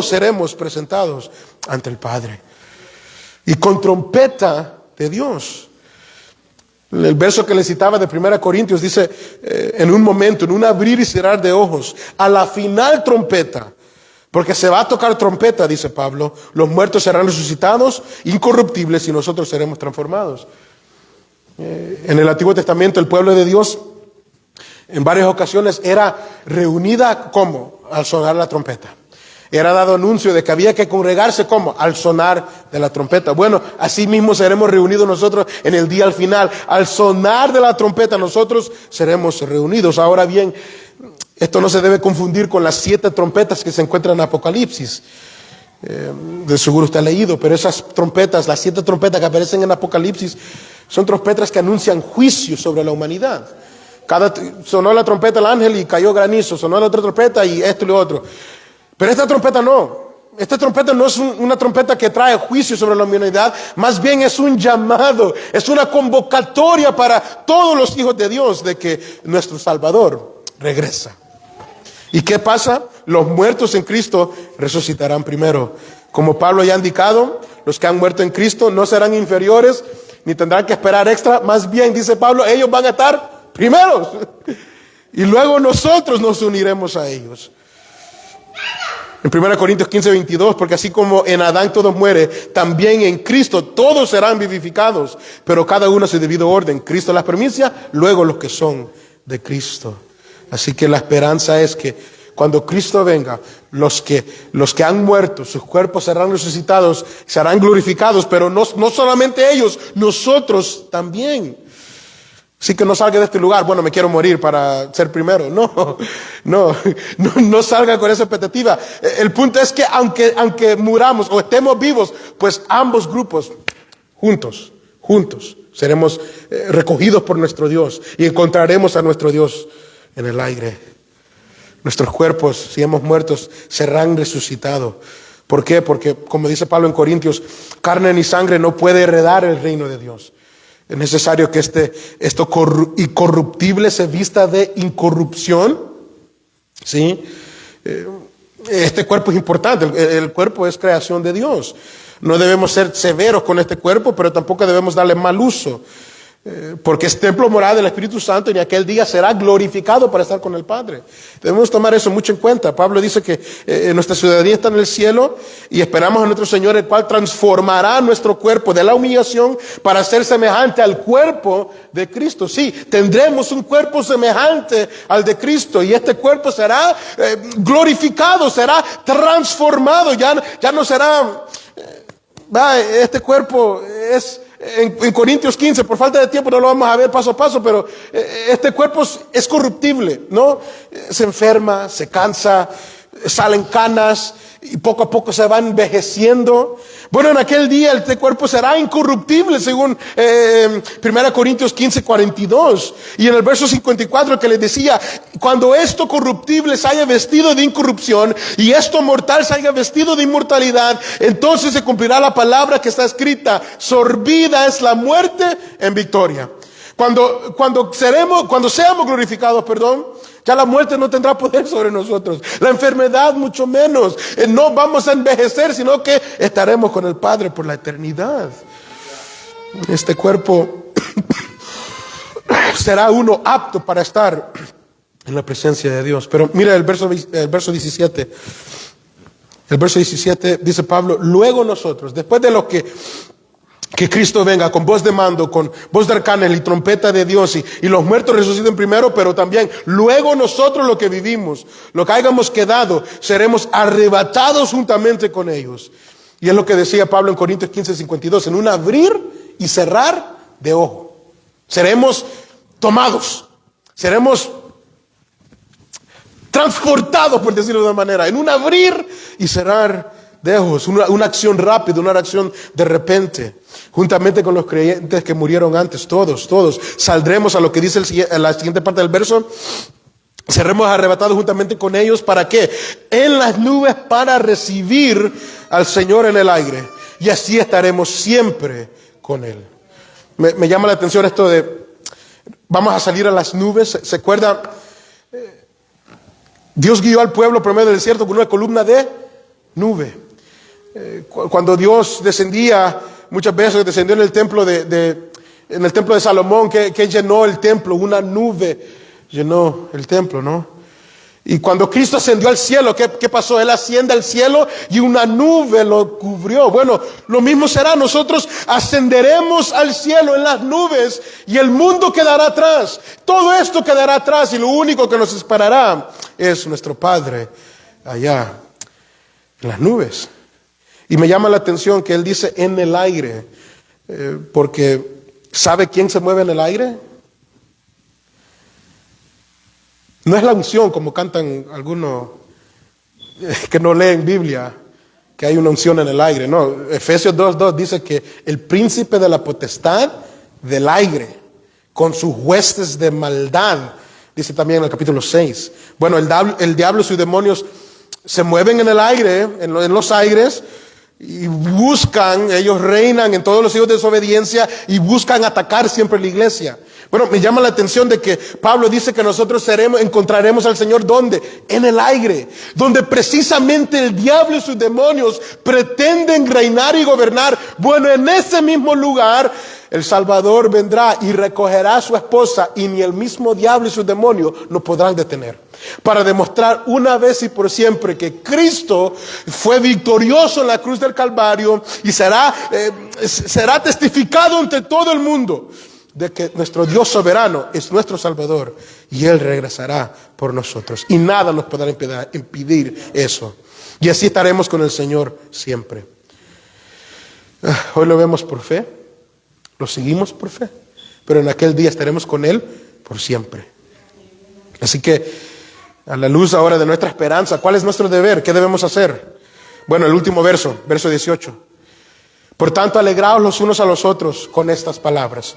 seremos presentados ante el Padre. Y con trompeta de Dios. El verso que le citaba de 1 Corintios dice, en un momento, en un abrir y cerrar de ojos, a la final trompeta, porque se va a tocar trompeta, dice Pablo, los muertos serán resucitados, incorruptibles, y nosotros seremos transformados. En el Antiguo Testamento, el pueblo de Dios, en varias ocasiones, era reunida, ¿cómo? Al sonar la trompeta. Era dado anuncio de que había que congregarse, ¿cómo? Al sonar de la trompeta. Bueno, así mismo seremos reunidos nosotros en el día al final. Al sonar de la trompeta nosotros seremos reunidos. Ahora bien, esto no se debe confundir con las 7 trompetas que se encuentran en Apocalipsis. De seguro usted ha leído, pero esas trompetas, las 7 trompetas que aparecen en Apocalipsis, son trompetas que anuncian juicio sobre la humanidad. Sonó la trompeta el ángel y cayó granizo. Sonó la otra trompeta y esto y lo otro. Pero esta trompeta no. Esta trompeta no es una trompeta que trae juicio sobre la humanidad. Más bien es un llamado, es una convocatoria para todos los hijos de Dios de que nuestro Salvador regresa. ¿Y qué pasa? Los muertos en Cristo resucitarán primero. Como Pablo ya ha indicado, los que han muerto en Cristo no serán inferiores ni tendrán que esperar extra. Más bien, dice Pablo, ellos van a estar primeros. Y luego nosotros nos uniremos a ellos. En 1 Corintios 15:22, porque así como en Adán todos mueren, también en Cristo todos serán vivificados, pero cada uno a su debido orden. Cristo las primicias, luego los que son de Cristo. Así que la esperanza es que cuando Cristo venga, los que han muerto, sus cuerpos serán resucitados, serán glorificados, pero no solamente ellos, nosotros también. Así que no salga de este lugar, bueno, me quiero morir para ser primero. No salga con esa expectativa. El punto es que aunque muramos o estemos vivos, pues ambos grupos, juntos, seremos recogidos por nuestro Dios y encontraremos a nuestro Dios en el aire. Nuestros cuerpos, si hemos muertos, serán resucitados. ¿Por qué? Porque, como dice Pablo en Corintios, carne ni sangre no puede heredar el reino de Dios. Es necesario que esto incorruptible se vista de incorrupción. ¿Sí? Este cuerpo es importante, el cuerpo es creación de Dios. No debemos ser severos con este cuerpo, pero tampoco debemos darle mal uso. porque es templo moral del Espíritu Santo y en aquel día será glorificado para estar con el Padre. Debemos tomar eso mucho en cuenta. Pablo dice que nuestra ciudadanía está en el cielo y esperamos a nuestro Señor, el cual transformará nuestro cuerpo de la humillación para ser semejante al cuerpo de Cristo. Sí, tendremos un cuerpo semejante al de Cristo y este cuerpo será glorificado, será transformado. Ya no será, este cuerpo es... En Corintios 15, por falta de tiempo no lo vamos a ver paso a paso, pero este cuerpo es corruptible, ¿no? Se enferma, se cansa, salen canas y poco a poco se va envejeciendo. Bueno, en aquel día este cuerpo será incorruptible según 1 Corintios 15, 42. Y en el verso 54 que les decía, cuando esto corruptible se haya vestido de incorrupción y esto mortal se haya vestido de inmortalidad, entonces se cumplirá la palabra que está escrita, sorbida es la muerte en victoria. Cuando seamos glorificados, ya la muerte no tendrá poder sobre nosotros. La enfermedad mucho menos. No vamos a envejecer, sino que estaremos con el Padre por la eternidad. Este cuerpo será uno apto para estar en la presencia de Dios. Pero mira el verso 17. El verso 17 dice Pablo, luego nosotros, después de lo que Cristo venga con voz de mando, con voz de arcángel y trompeta de Dios y los muertos resuciten primero, pero también luego nosotros lo que vivimos, lo que hayamos quedado, seremos arrebatados juntamente con ellos. Y es lo que decía Pablo en Corintios 15, 52, en un abrir y cerrar de ojo. Seremos tomados, seremos transportados, por decirlo de una manera, en un abrir y cerrar de ojos, una acción rápida, una acción de repente, juntamente con los creyentes que murieron antes, todos saldremos a lo que dice la siguiente parte del verso, seremos arrebatados juntamente con ellos, ¿para qué? En las nubes para recibir al Señor en el aire, y así estaremos siempre con Él. Me llama la atención esto de, vamos a salir a las nubes, ¿se acuerda? Dios guió al pueblo por medio del desierto con una columna de nube. Cuando Dios descendía, muchas veces descendió en el templo de Salomón, que llenó el templo, una nube llenó el templo, ¿no? Y cuando Cristo ascendió al cielo, ¿qué pasó? Él asciende al cielo y una nube lo cubrió. Bueno, lo mismo será, nosotros ascenderemos al cielo en las nubes y el mundo quedará atrás. Todo esto quedará atrás y lo único que nos esperará es nuestro Padre allá en las nubes. Y me llama la atención que él dice en el aire, porque ¿sabe quién se mueve en el aire? No es la unción como cantan algunos que no leen Biblia, que hay una unción en el aire. No, Efesios 2:2 dice que el príncipe de la potestad del aire, con sus huestes de maldad, dice también en el capítulo 6. Bueno, el diablo y sus demonios se mueven en el aire, en los aires, y buscan, ellos reinan en todos los hijos de desobediencia y buscan atacar siempre la iglesia. Bueno, me llama la atención de que Pablo dice que nosotros encontraremos al Señor ¿dónde? En el aire, donde precisamente el diablo y sus demonios pretenden reinar y gobernar. Bueno, en ese mismo lugar el Salvador vendrá y recogerá a su esposa y ni el mismo diablo y sus demonios nos podrán detener. Para demostrar una vez y por siempre que Cristo fue victorioso en la cruz del Calvario y será testificado ante todo el mundo de que nuestro Dios soberano es nuestro Salvador y Él regresará por nosotros. Y nada nos podrá impedir eso. Y así estaremos con el Señor siempre. Hoy lo vemos por fe, lo seguimos por fe, pero en aquel día estaremos con Él por siempre. Así que, a la luz ahora de nuestra esperanza, ¿cuál es nuestro deber? ¿Qué debemos hacer? Bueno, el último verso 18. Por tanto, alegraos los unos a los otros con estas palabras.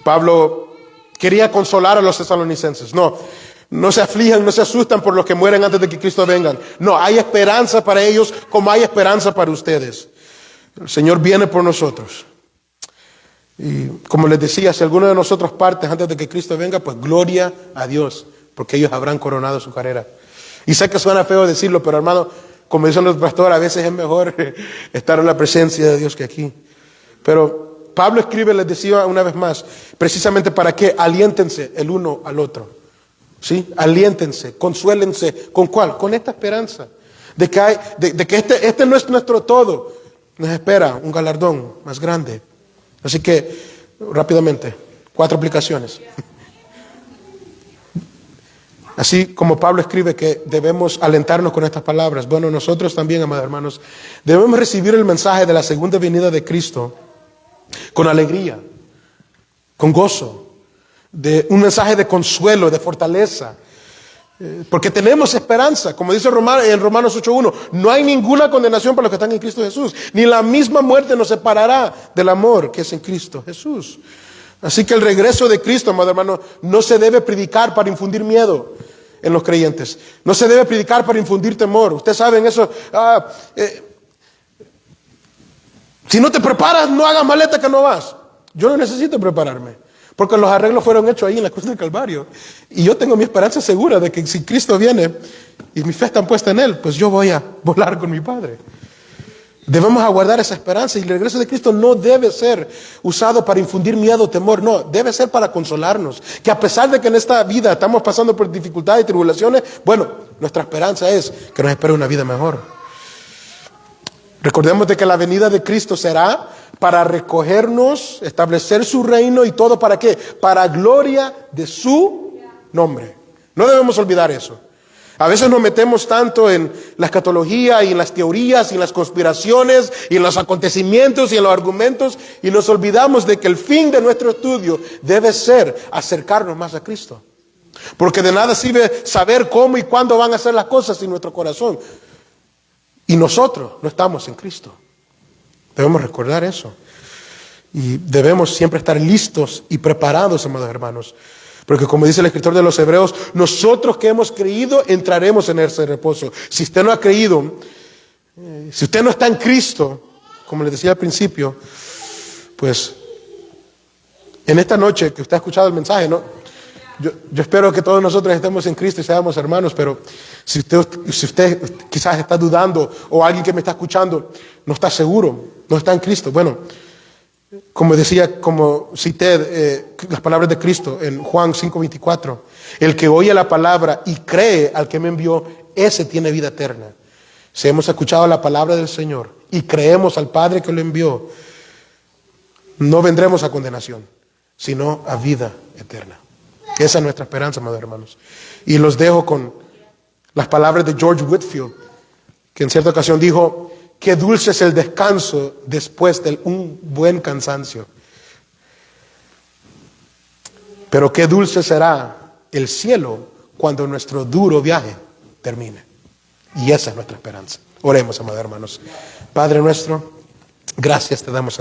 Pablo quería consolar a los tesalonicenses. No se aflijan, no se asustan por los que mueren antes de que Cristo venga. No, hay esperanza para ellos como hay esperanza para ustedes. El Señor viene por nosotros. Y como les decía, si alguno de nosotros parte antes de que Cristo venga, pues gloria a Dios, porque ellos habrán coronado su carrera. Y sé que suena feo decirlo, pero hermano, como dice nuestro pastor, a veces es mejor estar en la presencia de Dios que aquí. Pero Pablo escribe, les decía una vez más, precisamente para que aliéntense el uno al otro. ¿Sí? Aliéntense, consuélense. ¿Con cuál? Con esta esperanza. De que este no es nuestro todo. Nos espera un galardón más grande. Así que, rápidamente, 4 aplicaciones. Así como Pablo escribe que debemos alentarnos con estas palabras, bueno, nosotros también, amados hermanos, debemos recibir el mensaje de la segunda venida de Cristo con alegría, con gozo, un mensaje de consuelo, de fortaleza, porque tenemos esperanza, como dice en Romanos 8:1, no hay ninguna condenación para los que están en Cristo Jesús, ni la misma muerte nos separará del amor que es en Cristo Jesús. Así que el regreso de Cristo, amado hermano, no se debe predicar para infundir miedo en los creyentes. No se debe predicar para infundir temor. Ustedes saben eso. Si no te preparas, no hagas maleta que no vas. Yo no necesito prepararme, porque los arreglos fueron hechos ahí en la cruz del Calvario. Y yo tengo mi esperanza segura de que si Cristo viene y mi fe está puesta en Él, pues yo voy a volar con mi Padre. Debemos aguardar esa esperanza, y el regreso de Cristo no debe ser usado para infundir miedo o temor, no, debe ser para consolarnos, que a pesar de que en esta vida estamos pasando por dificultades y tribulaciones, bueno, nuestra esperanza es que nos espere una vida mejor. Recordemos de que la venida de Cristo será para recogernos, establecer su reino, y todo ¿para qué? Para gloria de su nombre. No debemos olvidar eso. A veces nos metemos tanto en la escatología y en las teorías y en las conspiraciones y en los acontecimientos y en los argumentos, y nos olvidamos de que el fin de nuestro estudio debe ser acercarnos más a Cristo. Porque de nada sirve saber cómo y cuándo van a ser las cosas en nuestro corazón y nosotros no estamos en Cristo. Debemos recordar eso. Y debemos siempre estar listos y preparados, amados hermanos. Porque como dice el escritor de los Hebreos, nosotros que hemos creído entraremos en ese reposo. Si usted no ha creído, si usted no está en Cristo, como les decía al principio, pues en esta noche que usted ha escuchado el mensaje, ¿no? Yo espero que todos nosotros estemos en Cristo y seamos hermanos, pero si usted quizás está dudando, o alguien que me está escuchando no está seguro, no está en Cristo, bueno, como decía, como cité las palabras de Cristo en Juan 5:24, el que oye la palabra y cree al que me envió, ese tiene vida eterna. Si hemos escuchado la palabra del Señor y creemos al Padre que lo envió, no vendremos a condenación, sino a vida eterna. Esa es nuestra esperanza, amados hermanos. Y los dejo con las palabras de George Whitefield, que en cierta ocasión dijo: qué dulce es el descanso después de un buen cansancio. Pero qué dulce será el cielo cuando nuestro duro viaje termine. Y esa es nuestra esperanza. Oremos, amados hermanos. Padre nuestro, gracias te damos.